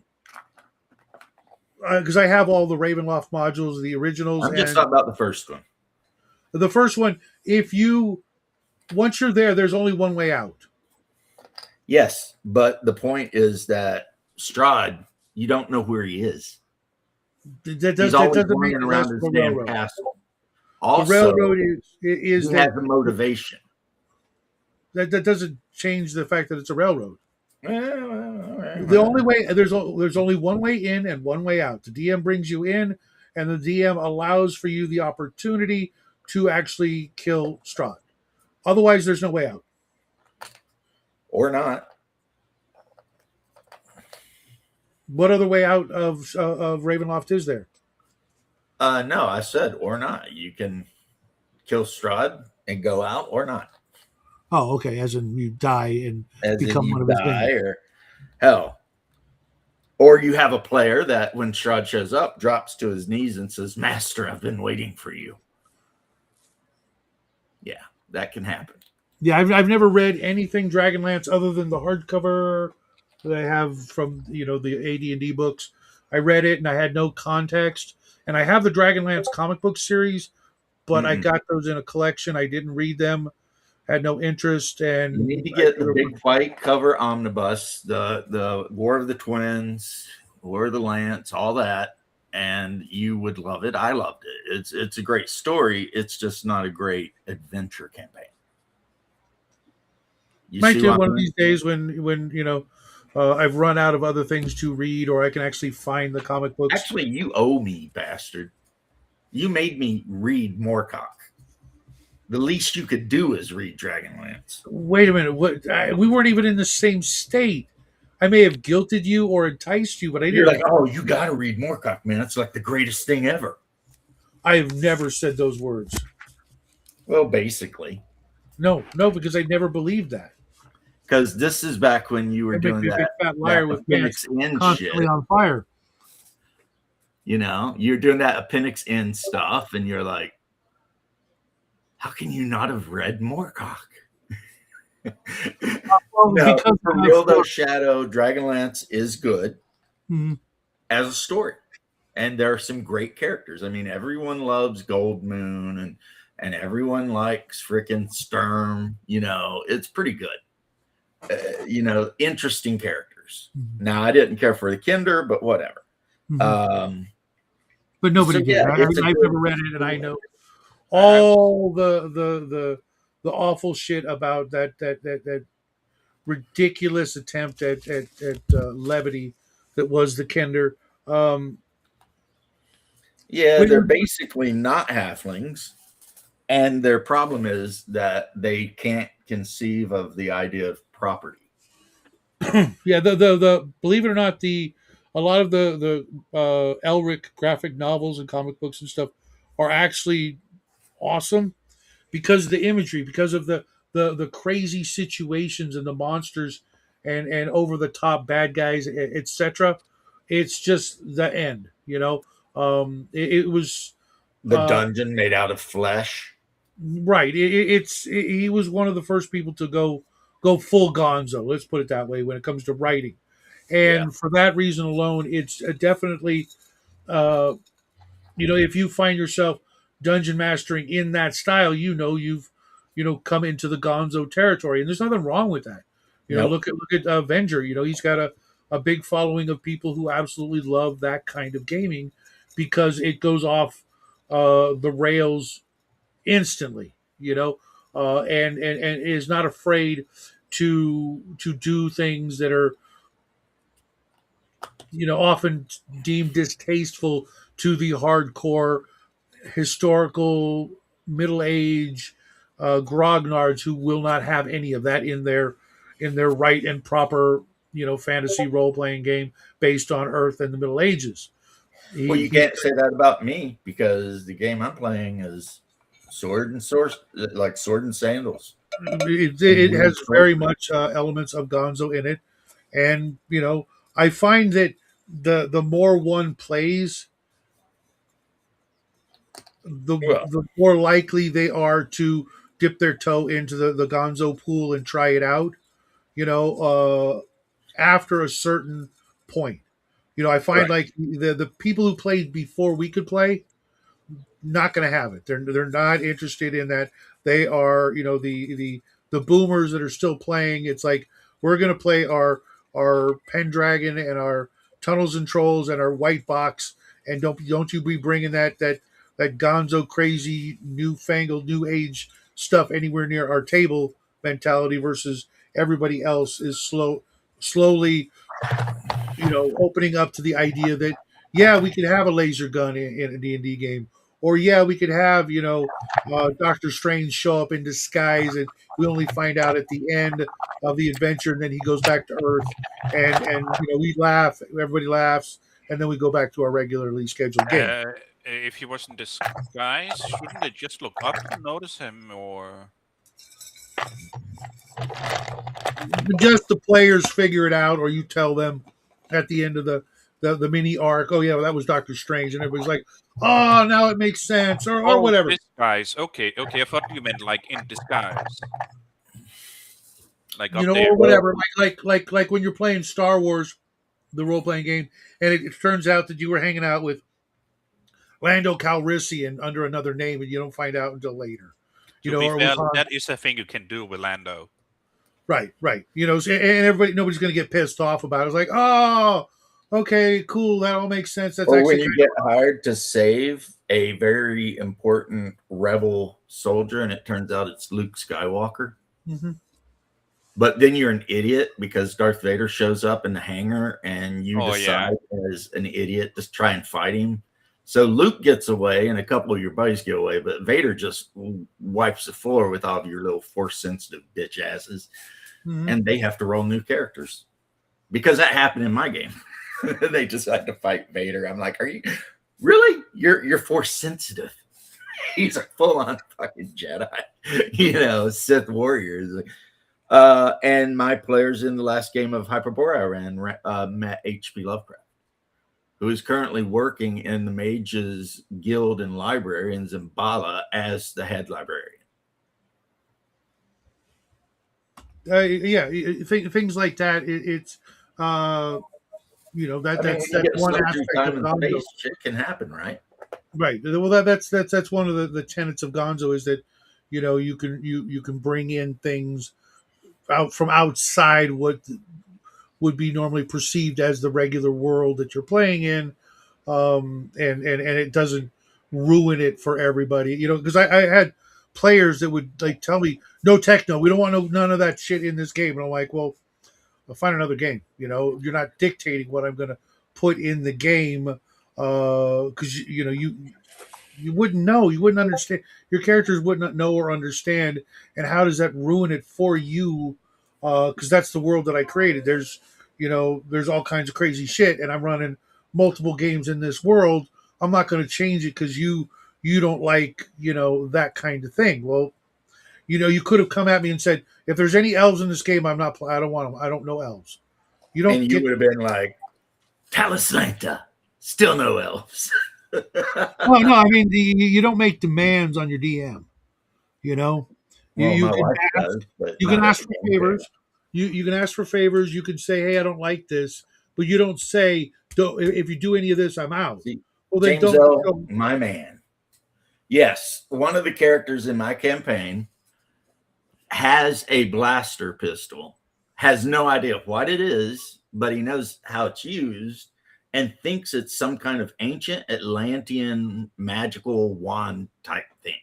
S1: I have all the Ravenloft modules, the originals.
S2: I'm just talking about the first one.
S1: The first one, once you're there, there's only one way out.
S2: Yes, but the point is that Strahd, you don't know where he is. He's always running around his damn castle. Also,
S1: the railroad is
S2: he has a motivation.
S1: That doesn't change the fact that it's a railroad.
S2: The
S1: only way there's only one way in and one way out. The DM brings you in, and the DM allows for you the opportunity to actually kill Strahd. Otherwise, there's no way out.
S2: Or not.
S1: What other way out of Ravenloft is there?
S2: No, I said or not. You can kill Strahd and go out, or not.
S1: Oh, okay. As in you die and become one of his
S2: minions. Or hell. Or you have a player that when Strahd shows up, drops to his knees and says, "Master, I've been waiting for you." Yeah, that can happen.
S1: Yeah, I've never read anything Dragonlance other than the hardcover that I have from the AD&D books. I read it and I had no context. And I have the Dragonlance comic book series, but I got those in a collection. I didn't read them. Had no interest. And
S2: you need to get the big white cover omnibus, the War of the Twins, War of the Lance, all that, and you would love it. I loved it. It's a great story. It's just not a great adventure campaign.
S1: Might do one of these days when I've run out of other things to read, or I can actually find the comic books.
S2: Actually, you owe me, bastard. You made me read Moorcock. The least you could do is read Dragonlance.
S1: Wait a minute. We weren't even in the same state. I may have guilted you or enticed you, but I didn't.
S2: You're like, oh, you got to read Moorcock, man. It's like the greatest thing ever.
S1: I have never said those words.
S2: Well, basically.
S1: No, because I never believed that.
S2: Because this is back when you were doing that.
S1: Big fat liar with
S2: Appendix N
S1: constantly
S2: shit.
S1: On fire.
S2: You're doing that Appendix N stuff, and you're like, how can you not have read Moorcock? No, for real though, Shadow, Dragonlance is good as a story. And there are some great characters. I mean, everyone loves Goldmoon and everyone likes freaking Sturm. It's pretty good. Interesting characters. Now, I didn't care for the Kinder, but whatever.
S1: But nobody did. I've never read it, and I know all the awful shit about that ridiculous attempt at levity that was the Kinder.
S2: They're basically not halflings, and their problem is that they can't conceive of the idea of property.
S1: Yeah, the believe it or not, a lot of the Elric graphic novels and comic books and stuff are actually awesome because of the imagery, because of the crazy situations and the monsters and over the top bad guys, etc. It's just the end, it was
S2: the dungeon made out of flesh.
S1: Right. He was one of the first people to go full gonzo, let's put it that way, when it comes to writing. And for that reason alone, it's definitely, if you find yourself dungeon mastering in that style, you've come into the gonzo territory, and there's nothing wrong with that. Look at Avenger. He's got a a big following of people who absolutely love that kind of gaming because it goes off the rails instantly, and is not afraid to do things that are often deemed distasteful to the hardcore historical middle age grognards who will not have any of that in their right and proper fantasy role playing game based on Earth and the Middle Ages.
S2: Well,
S1: He,
S2: you
S1: he's
S2: can't say that about me because the game I'm playing is sword and sandals and
S1: it
S2: weird
S1: has very
S2: sorcery.
S1: much elements of Gonzo in it, and I find that the more one plays,
S2: Well,
S1: the more likely they are to dip their toe into the Gonzo pool and try it out. After a certain point, I find
S2: right.
S1: like the people who played before we could play not going to have it. They're not interested in that. They are the boomers that are still playing. It's like we're going to play our Pendragon and our Tunnels and Trolls and our White Box, and don't you be bringing that Gonzo crazy newfangled new age stuff anywhere near our table mentality versus everybody else is slowly opening up to the idea that yeah, we could have a laser gun in a D&D game, or yeah, we could have Doctor Strange show up in disguise, and we only find out at the end of the adventure, and then he goes back to Earth, and we laugh, everybody laughs, and then we go back to our regularly scheduled game.
S3: If he was in disguise, shouldn't they just look up and notice him? Or
S1: Just the players figure it out, or you tell them at the end of the mini arc, oh yeah, well, that was Doctor Strange, and everybody's like, oh, now it makes sense, or
S3: oh,
S1: whatever.
S3: disguise. Okay, okay. I thought you meant like in disguise, like up there.
S1: Or
S2: Well,
S1: whatever. Like when you're playing Star Wars, the role playing game, and it turns out that you were hanging out with Lando Calrissian under another name, and you don't find out until later.
S3: To be
S1: Or with
S3: fair,
S1: Han.
S3: that is a thing you can do with Lando.
S1: Right. And everybody, nobody's going to get pissed off about it. It's like, oh, okay, cool, that all makes sense. That's
S2: or when
S1: actually
S2: you
S1: kind
S2: get hired to save a very important rebel soldier and it turns out it's Luke Skywalker.
S1: of. Mhm.
S2: But then you're an idiot because Darth Vader shows up in the hangar and you
S3: Oh yeah.
S2: decide as an idiot to try and fight him. So Luke gets away and a couple of your buddies get away, but Vader just wipes the floor with all of your little force sensitive bitch asses.
S1: Mhm.
S2: And they have to roll new characters because that happened in my game. They decided to fight Vader. I'm like, are you really? You're force sensitive. He's a full on fucking Jedi, Sith warriors. And my players in the last game of Hyperborea I ran met H.P. Lovecraft, who is currently working in the Mages Guild and Library in Zimbala as the head librarian.
S1: Yeah, things like that. It's
S2: I mean, when you
S1: that's
S2: get
S1: one
S2: slow through
S1: aspect of
S2: time and
S1: Gonzo.
S2: space, shit can happen, right?
S1: Right. Well, that's one of the tenets of Gonzo is that you can bring in things out from outside what would be normally perceived as the regular world that you're playing in, and it doesn't ruin it for everybody. Because I had players that would like tell me, "No techno, we don't want none of that shit in this game," and I'm like, "Well, I'll find another game. You're not dictating what I'm going to put in the game, because you wouldn't know, you wouldn't understand, your characters would not know or understand, and how does that ruin it for you? Because that's the world that I created. There's all kinds of crazy shit, and I'm running multiple games in this world. I'm not going to change it because you don't like that kind of thing. Well, you could have come at me and said, if there's any elves in this game, I don't want them. I don't know elves. You don't
S2: And you
S1: get.
S2: would have been like, Talislanta, still no elves.
S1: Well, no, I mean you don't make demands on your DM. You know, you
S2: Well,
S1: you
S2: my
S1: can
S2: wife
S1: ask
S2: does, but
S1: you can
S2: not at
S1: ask
S2: the
S1: for
S2: game table.
S1: favors. You can ask for favors. You can say, hey, I don't like this, but you don't say, don't, if you do any of this, I'm out.
S2: See,
S1: Well, then
S2: James
S1: don't.
S2: L.,
S1: don't
S2: my man. Yes, one of the characters in my campaign has a blaster pistol, has no idea what it is, but he knows how it's used and thinks it's some kind of ancient Atlantean magical wand type thing.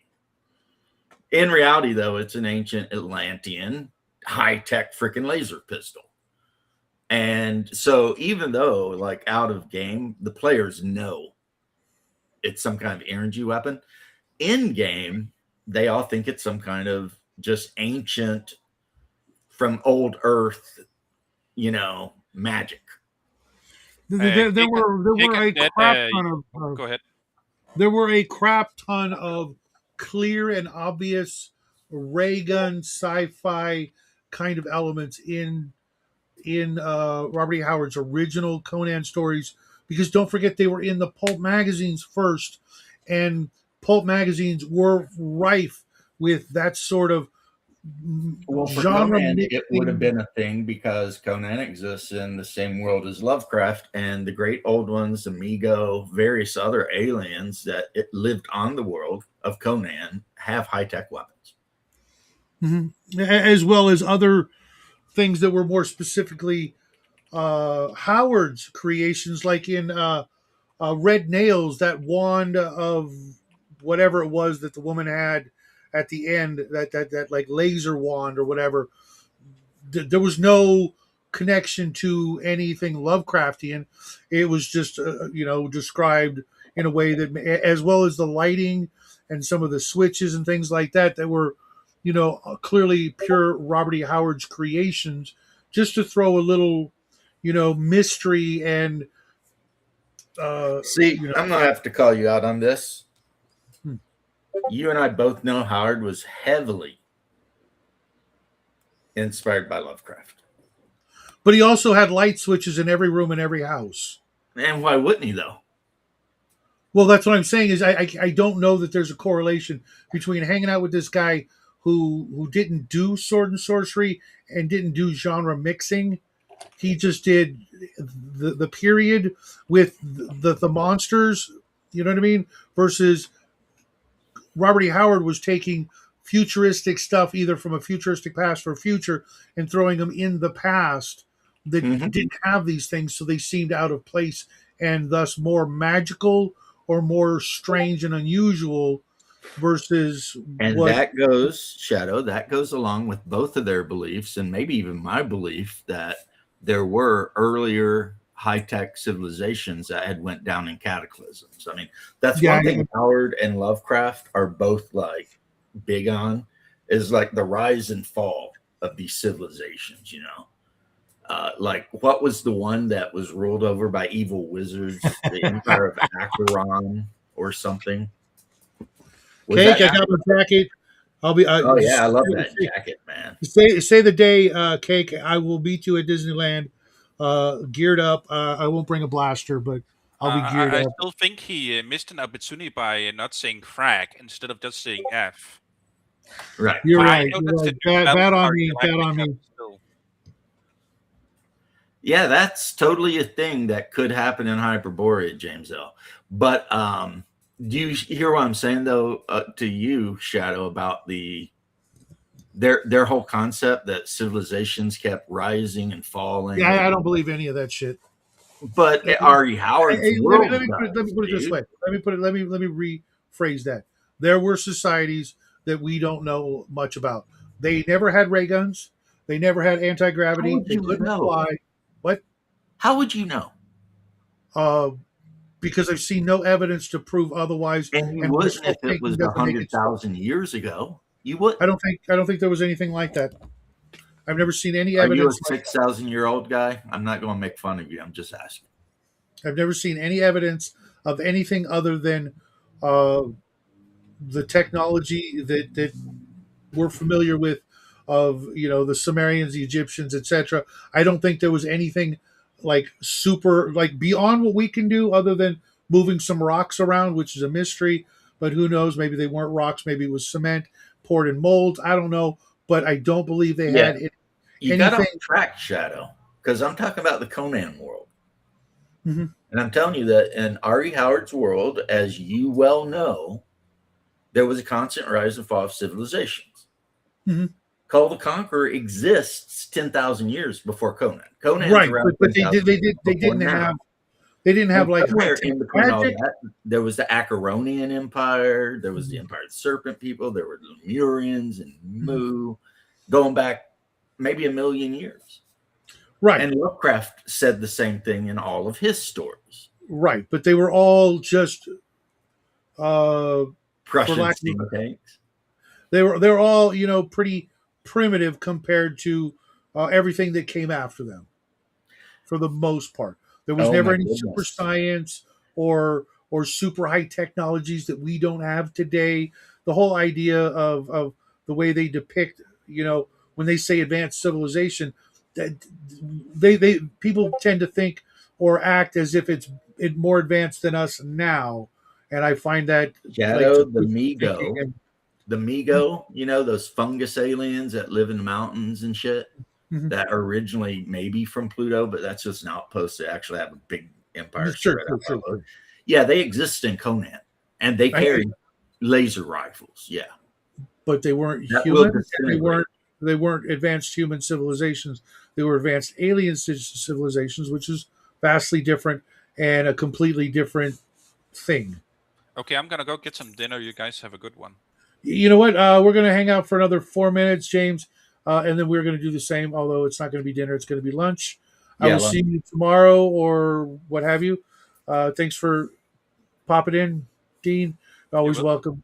S2: In reality, though, it's an ancient Atlantean high-tech freaking laser pistol. And so even though, like, out of game, the players know it's some kind of energy weapon, in game, they all think it's some kind of just ancient from old Earth, magic.
S1: There were a crap ton of
S3: go ahead.
S1: there were a crap ton of clear and obvious ray gun sci-fi kind of elements in Robert E. Howard's original Conan stories, because don't forget they were in the pulp magazines first, and pulp magazines were rife with that sort of
S2: Well, for
S1: genre
S2: Conan,
S1: mixing.
S2: it would have been a thing because Conan exists in the same world as Lovecraft, and the great old ones, Amigo, various other aliens that lived on the world of Conan, have high-tech weapons.
S1: As well as other things that were more specifically Howard's creations, like in Red Nails, that wand of whatever it was that the woman had at the end, that like laser wand or whatever. There was no connection to anything Lovecraftian. It was just described in a way that, as well as the lighting and some of the switches and things like that, that were clearly pure Robert E. Howard's creations, just to throw a little mystery and
S2: See, I'm going to have to call you out on this.
S1: Hmm.
S2: You and I both know Howard was heavily inspired by Lovecraft.
S1: But he also had light switches in every room in every house.
S2: And why wouldn't he, though?
S1: Well, that's what I'm saying is I don't know that there's a correlation between hanging out with this guy who didn't do sword and sorcery and didn't do genre mixing. He just did the period with the monsters, you know what I mean? Versus Robert E. Howard was taking futuristic stuff either from a futuristic past or future and throwing them in the past that didn't have these things, so they seemed out of place and thus more magical or more strange and unusual versus
S2: that goes along with both of their beliefs, and maybe even my belief that there were earlier high-tech civilizations that had went down in cataclysms. I mean, that's one thing Howard and Lovecraft are both like big on, is like the rise and fall of these civilizations, like what was the one that was ruled over by evil wizards, the Empire of Acheron or something?
S1: Cake, I got my jacket. I'll be.
S2: Oh yeah, I love that jacket, man.
S1: Say the day, Cake. I will meet you at Disneyland, geared up. I won't bring a blaster, but I'll be geared up.
S3: I still think he missed an opportunity by not saying frag instead of just saying F.
S2: Right.
S1: You're right. Bad on me. Bad on me.
S2: Yeah, that's totally a thing that could happen in Hyperborea, James L. But do you hear what I'm saying though to you, Shadow, about their whole concept that civilizations kept rising and falling?
S1: Yeah, I don't believe any of that shit.
S2: But R.E. Howard's world.
S1: Let me put it this way. Let me rephrase that. There were societies that we don't know much about. They never had ray guns. They never had anti-gravity. They couldn't fly. What?
S2: How would you know?
S1: Because I've seen no evidence to prove otherwise.
S2: And you wouldn't if it was 100,000 years ago. You would.
S1: I don't think there was anything like that. I've never seen any evidence.
S2: Are you a 6,000-year-old guy? I'm not going to make fun of you. I'm just asking.
S1: I've never seen any evidence of anything other than the technology that we're familiar with of the Sumerians, the Egyptians, etc. I don't think there was anything like super, like beyond what we can do, other than moving some rocks around, which is a mystery. But who knows? Maybe they weren't rocks. Maybe it was cement poured in molds. I don't know. But I don't believe they had anything.
S2: You got to track Shadow, because I'm talking about the Conan world.
S1: Mm-hmm.
S2: And I'm telling you that in R.E. Howard's world, as you well know, there was a constant rise and fall of civilizations.
S1: Mm-hmm.
S2: Kull the Conqueror exists 10,000 years before Conan. Conan's
S1: Right,
S2: around
S1: but
S2: 10,000 years
S1: they
S2: before
S1: didn't
S2: now.
S1: have like high
S2: Somewhere
S1: tech
S2: in between all
S1: magic.
S2: that, there was the Acheronian Empire, there was the Empire of the Serpent People, there were the Lemurians and Mu, going back maybe 1,000,000 years.
S1: Right.
S2: And Lovecraft said the same thing in all of his stories.
S1: Right, but they were all just for
S2: Prussian
S1: lack of,
S2: steam tanks.
S1: they were all pretty primitive compared to everything that came after them. For the most part, there was
S2: Oh
S1: never
S2: my
S1: any super
S2: goodness.
S1: science or super high technologies that we don't have today. The whole idea of the way they depict, when they say advanced civilization, that they people tend to think or act as if it's more advanced than us now, and I find that like
S2: Shadow, the
S1: thinking.
S2: Migo. The Migo, those fungus aliens that live in the mountains and shit
S1: Mhm.
S2: that are originally maybe from Pluto, but that's just an outpost that actually have a big empire
S1: Sure,
S2: spread
S1: sure,
S2: out.
S1: sure, sure.
S2: Yeah, they exist in Conan, and they carry laser rifles. Yeah,
S1: But they weren't
S2: that will
S1: human, and
S2: disintegrate.
S1: they weren't advanced human civilizations. They were advanced alien civilizations, which is vastly different and a completely different thing.
S3: Okay, I'm gonna go get some dinner. You guys have a good one.
S1: You know what? We're going to hang out for another 4 minutes, James, and then we're going to do the same. Although it's not going to be dinner, it's going to be lunch. I
S2: Yeah,
S1: will see you tomorrow or what have you. Thanks for popping in, Dean. Always
S3: welcome.
S1: welcome.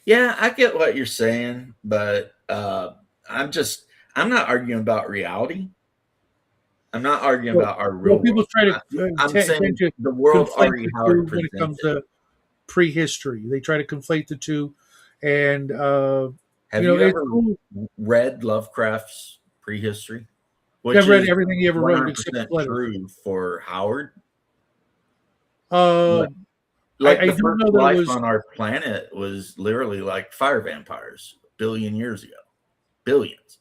S2: yeah, I get what you're saying, but I'm not arguing about reality. I'm not arguing
S1: Well,
S2: about our real
S1: people
S2: world.
S1: try to
S2: I'm
S1: tend
S2: saying
S1: to
S2: the world
S1: conflate
S2: R.E.
S1: the
S2: Howard
S1: two when it comes
S2: presented.
S1: to prehistory. They try to conflate the two, and
S2: Have you
S1: it's
S2: ever
S1: cool.
S2: read Lovecraft's prehistory? Which
S1: I've read
S2: is
S1: everything he ever wrote except
S2: 100%
S1: letters.
S2: true for Howard.
S1: Uh,
S2: Like
S1: I
S2: the
S1: don't
S2: first
S1: know that it
S2: life
S1: was
S2: on our planet was literally like fire vampires a billion years ago. Billions.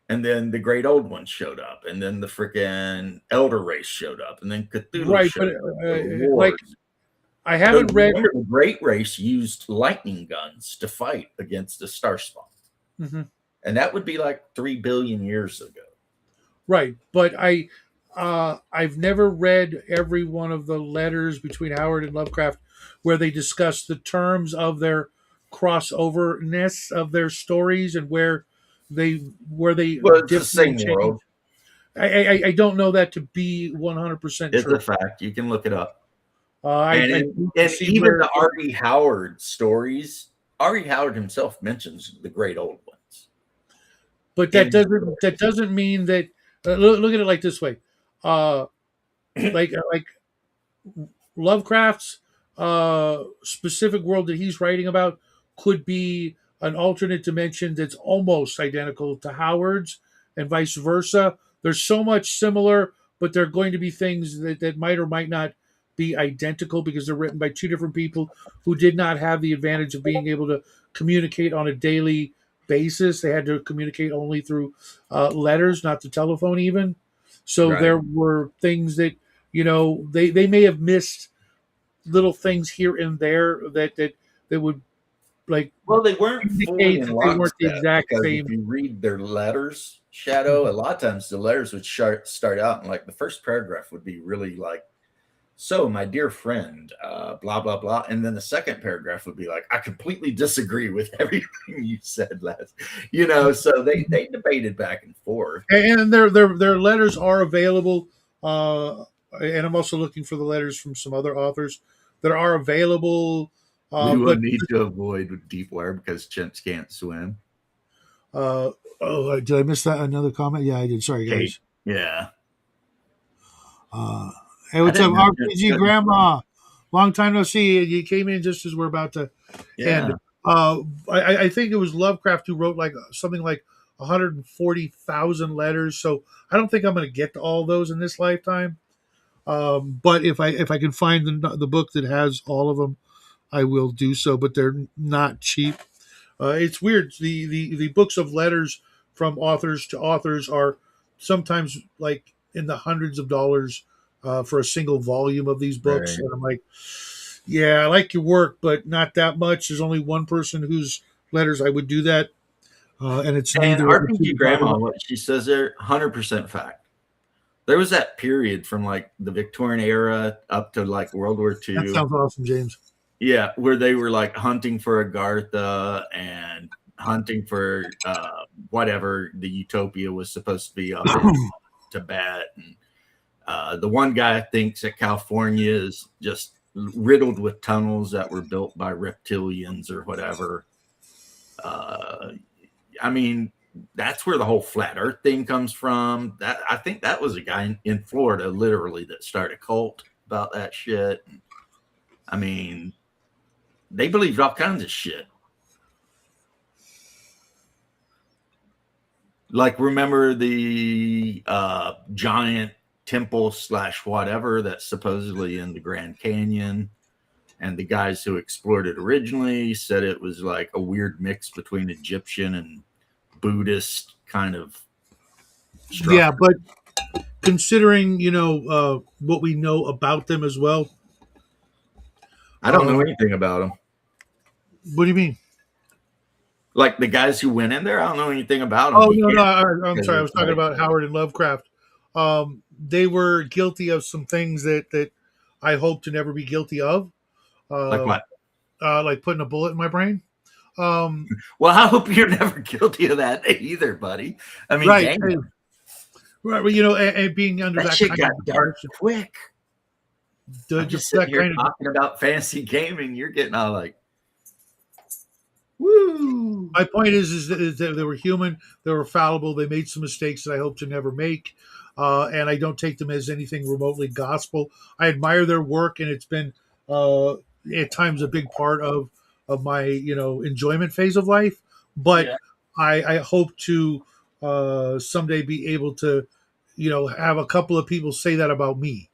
S2: And then the great old ones showed up, and then the freaking elder race showed up, and then Cthulhu
S1: right,
S2: showed
S1: but
S2: up. There were
S1: like
S2: wars.
S1: I
S2: Because
S1: haven't read.
S2: remember, the great race used lightning guns to fight against the star spawn.
S1: Mhm.
S2: And that would be like 3 billion years ago.
S1: Right, but I've never read every one of the letters between Howard and Lovecraft where they discuss the terms of their crossoverness of their stories and where they
S2: Well, it's the
S1: differ and
S2: same
S1: change.
S2: world.
S1: I don't know that to be 100%
S2: It's a
S1: true.
S2: fact. You can look it up.
S1: I
S2: And
S1: see
S2: even
S1: where,
S2: the R.E. Howard stories, R.E. Howard himself mentions the great old ones.
S1: but
S2: In his
S1: that
S2: stories.
S1: doesn't mean that. Look at it like this way, uh, like Lovecraft's specific world that he's writing about could be an alternate dimension that's almost identical to Howard's, and vice versa. There's so much similar, but there are going to be things that might or might not be identical because they're written by two different people who did not have the advantage of being able to communicate on a daily basis. They had to communicate only through letters, not the telephone, even. So
S2: Right.
S1: there were things that they may have missed little things here and there that would like
S2: Well, they weren't fully
S1: indicate
S2: in
S1: that they weren't the
S2: lockstep
S1: exact
S2: because if
S1: same.
S2: you read their letters, Shadow, a lot of times the letters would start out and like the first paragraph would be really like, "So, my dear friend, blah blah blah," and then the second paragraph would be like, "I completely disagree with everything you said last." So they debated back and forth.
S1: And their letters are available. And I'm also looking for the letters from some other authors that are available.
S2: We will
S1: But
S2: need to avoid deep water because chimps can't swim.
S1: did I miss that? Another comment? Yeah, I did. Sorry, guys.
S2: Yeah.
S1: Hey, what's up,
S2: didn't know chimps
S1: RPG
S2: couldn't
S1: Grandma? Long time no see. You came in just as we're about to end.
S2: Yeah.
S1: I think it was Lovecraft who wrote like something like 140,000 letters. So I don't think I'm going to get to all those in this lifetime. But if I can find the book that has all of them, I will do so. But they're not cheap. It's weird. The books of letters from authors to authors are sometimes like in the hundreds of dollars for a single volume of these books,
S2: Right.
S1: and I'm like, yeah, I like your work, but not that much. There's only one person whose letters I would do that. and it's
S2: And
S1: neither.
S2: RPG Grandma, what she says there, 100% fact. There was that period from like the Victorian era up to like World War II.
S1: That sounds awesome, James.
S2: Yeah, where they were like hunting for Agartha and hunting for whatever the utopia was supposed to be up in Tibet. And the one guy thinks that California is just riddled with tunnels that were built by reptilians or whatever. I mean, that's where the whole flat Earth thing comes from. That I think that was a guy in Florida, literally, that started a cult about that shit. I mean, they believed all kinds of shit. Like, remember the giant temple / whatever that's supposedly in the Grand Canyon? And the guys who explored it originally said it was like a weird mix between Egyptian and Buddhist kind of structure.
S1: Yeah, but considering what we know about them as well,
S2: I don't know anything about them.
S1: What do you mean?
S2: Like the guys who went in there, I don't know anything about them.
S1: Oh no, I'm sorry. I was talking about Howard and Lovecraft. They were guilty of some things that I hope to never be guilty of.
S2: Like what?
S1: Like putting a bullet in my brain.
S2: Well, I hope you're never guilty of that either, buddy. I mean,
S1: right, right. Well, and being under that
S2: shit
S1: kind
S2: got
S1: of
S2: dark quick. I'm
S1: just
S2: sitting here talking about fancy gaming. You're getting all like, woo.
S1: My point is that they were human. They were fallible. They made some mistakes that I hope to never make. And I don't take them as anything remotely gospel. I admire their work, and it's been at times a big part of my enjoyment phase of life. But I hope to someday be able to have a couple of people say that about me,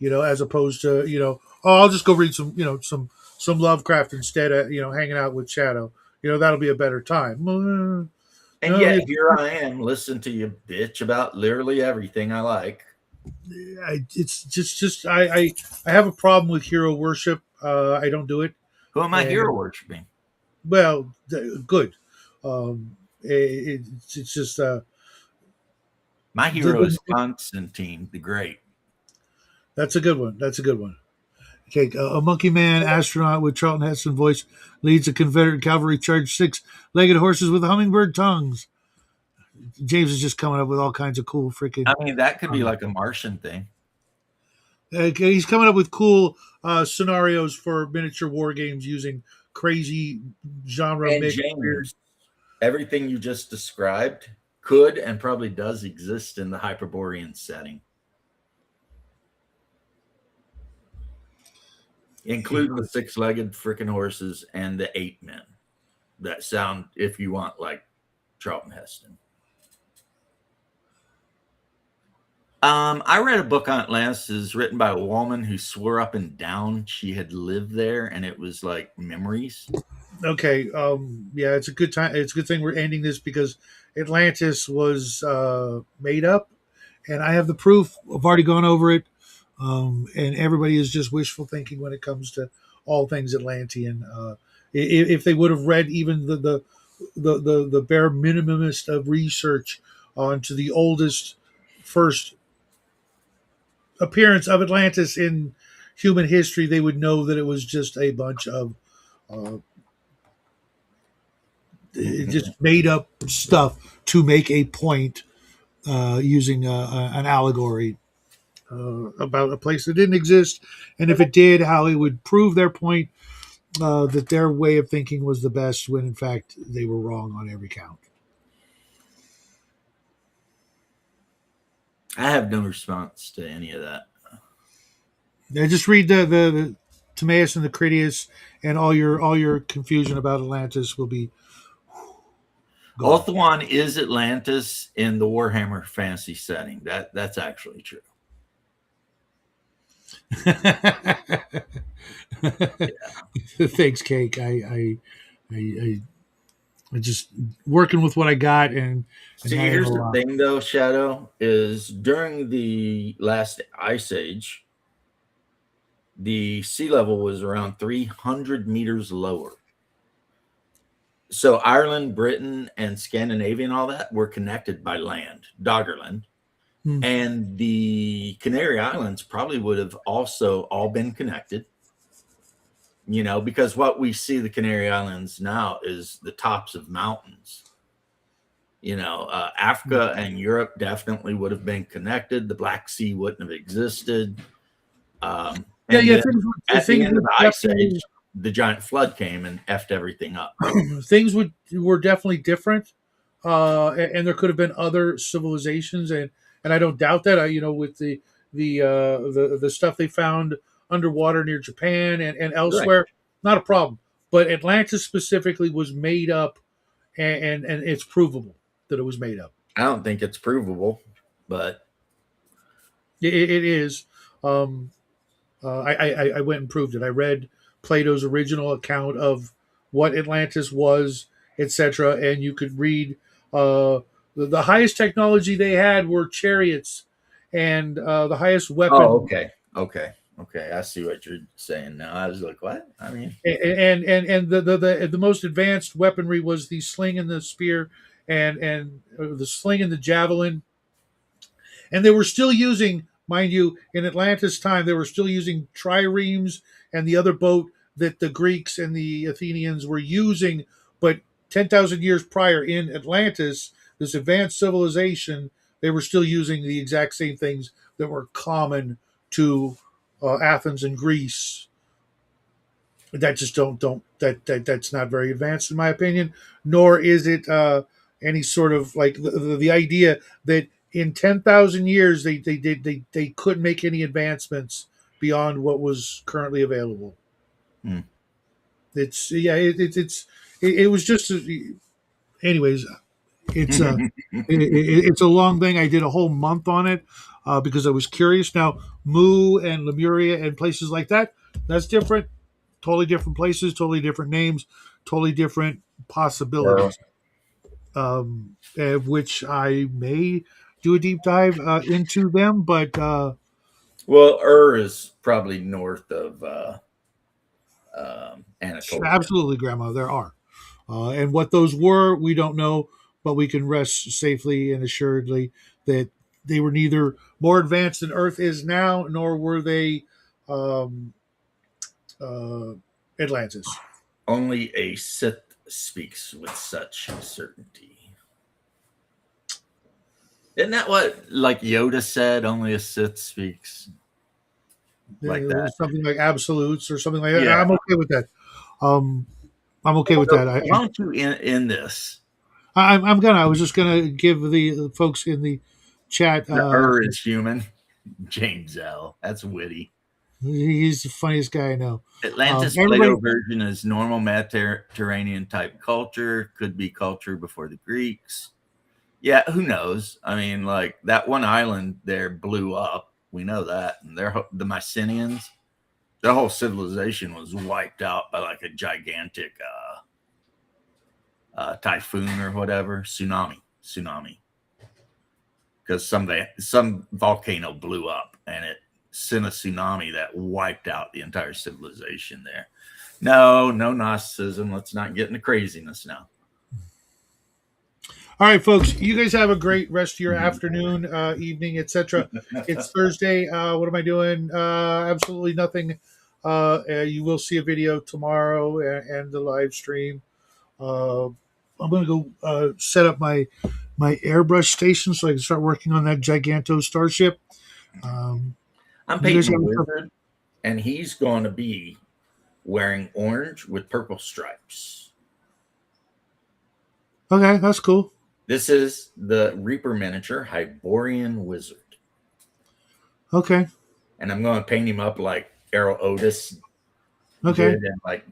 S1: as opposed to I'll just go read some Lovecraft instead of hanging out with Shadow. That'll be a better time.
S2: And yet here I am, listen to you bitch about literally everything I like.
S1: It's just I have a problem with hero worship. I don't do it.
S2: Who am I hero worshiping?
S1: Well, good. It's just
S2: my hero is Constantine the Great.
S1: That's a good one. Okay, a monkey man astronaut with Charlton Heston voice leads a Confederate cavalry charge 6-legged horses with hummingbird tongues. James is just coming up with all kinds of cool freaking.
S2: I mean, that could be like a Martian thing.
S1: He's coming up with cool scenarios for miniature war games using crazy genre
S2: and
S1: mix.
S2: James, everything you just described could and probably does exist in the Hyperborean setting. Including the 6-legged freaking horses and the 8 men that sound, if you want, like Charlton Heston. I read a book on Atlantis written by a woman who swore up and down she had lived there, and it was like memories.
S1: Okay, yeah, it's a good time. It's a good thing we're ending this because Atlantis was made up, and I have the proof. I've already gone over it. And everybody is just wishful thinking when it comes to all things Atlantean. If they would have read even the bare minimumest of research onto the oldest first appearance of Atlantis in human history, they would know that it was just a bunch of just made up stuff to make a point using an allegory. About a place that didn't exist, and if it did, how it would prove their point that their way of thinking was the best when in fact they were wrong on every count.
S2: I have no response to any of that.
S1: Yeah, just read the Timaeus and the Critias, and all your confusion about Atlantis will be
S2: gone. Ulthuan is Atlantis in the Warhammer fantasy setting. That's actually true.
S1: Yeah. Thanks, Cake. I just working with what I got, and
S2: see, here's the thing, though. Shadow is during the last ice age, the sea level was around 300 meters lower. So Ireland, Britain, and Scandinavia and all that were connected by land, Doggerland.
S1: Hmm.
S2: And the Canary Islands probably would have also all been connected, because what we see the Canary Islands now is the tops of mountains. Africa and Europe definitely would have been connected. The Black Sea wouldn't have existed. And then at the
S1: things
S2: end of
S1: would
S2: the Ice
S1: definitely
S2: Age, the giant flood came and effed everything up.
S1: things were definitely different, and there could have been other civilizations, and I don't doubt that. With the stuff they found underwater near Japan and
S2: Right.
S1: elsewhere, not a problem. But Atlantis specifically was made up, and it's provable that it was made up.
S2: I don't think it's provable, but
S1: It is. Um, I went and proved it. I read Plato's original account of what Atlantis was, etc. And you could read the highest technology they had were chariots, and the highest weapon,
S2: okay. I see what you're saying now. I was like, what? I mean,
S1: and the most advanced weaponry was the sling and the spear, and the sling and the javelin. And they were still using, mind you, in Atlantis time, they were still using triremes and the other boat that the Greeks and the Athenians were using. But 10,000 years prior in Atlantis, this advanced civilization, they were still using the exact same things that were common to Athens and Greece. That just that's not very advanced in my opinion. Nor is it any sort of like the idea that in 10,000 years they couldn't make any advancements beyond what was currently available.
S2: Hmm.
S1: It's yeah, it was just anyways. It's it's a long thing. I did a whole month on it because I was curious. Now, Mu and Lemuria and places like that, that's different. Totally different places, totally different names, totally different possibilities. Which I may do a deep dive into them, but
S2: well, is probably north of Anatolia.
S1: absolutely, Grandma, there are. And what those were, we don't know, but we can rest safely and assuredly that they were neither more advanced than Earth is now, nor were they um, uh, Atlantis.
S2: Only a Sith speaks with such certainty. Isn't that what like Yoda said? Only a Sith speaks like that.
S1: Something like absolutes or something like that.
S2: Yeah.
S1: I'm okay with that. Um, I'm okay with that.
S2: Why don't you in this?
S1: I was just gonna give the folks in the chat.
S2: The is human. James L. That's witty.
S1: He's the funniest guy I know.
S2: Atlantis Plato version is normal Mediterranean type culture. Could be culture before the Greeks. Yeah, who knows? I mean, like that one island there blew up. We know that, and the Mycenaeans, their whole civilization was wiped out by like a gigantic typhoon or whatever, tsunami, because some volcano blew up and it sent a tsunami that wiped out the entire civilization there. No Gnosticism. Let's not get into craziness now.
S1: All right, folks, you guys have a great rest of your afternoon, evening, etc. It's Thursday. What am I doing? Absolutely nothing. You will see a video tomorrow and the live stream. I'm going to go set up my airbrush station so I can start working on that Giganto starship.
S2: I'm painting a wizard, and he's going to be wearing orange with purple stripes.
S1: Okay, that's cool.
S2: This is the Reaper miniature Hyborian wizard.
S1: Okay.
S2: And I'm going to paint him up like Errol Otis.
S1: Okay.
S2: And like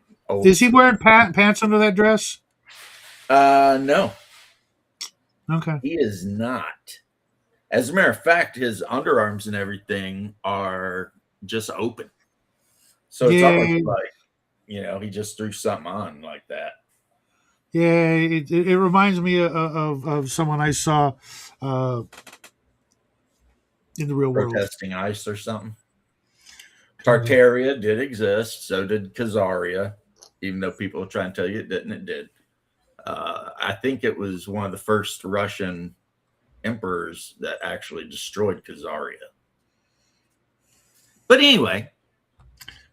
S1: is he wearing pants under that dress?
S2: No.
S1: Okay.
S2: He is not. As a matter of fact, his underarms and everything are just open. So it's almost like, he just threw something on like that.
S1: Yeah, it reminds me of someone I saw in the real world.
S2: Protesting ice or something. Tartaria did exist. So did Khazaria. Even though people are trying to tell you it didn't, it did. I think it was one of the first Russian emperors that actually destroyed Khazaria. But anyway,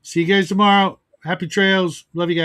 S1: See you guys tomorrow. Happy trails. Love you guys.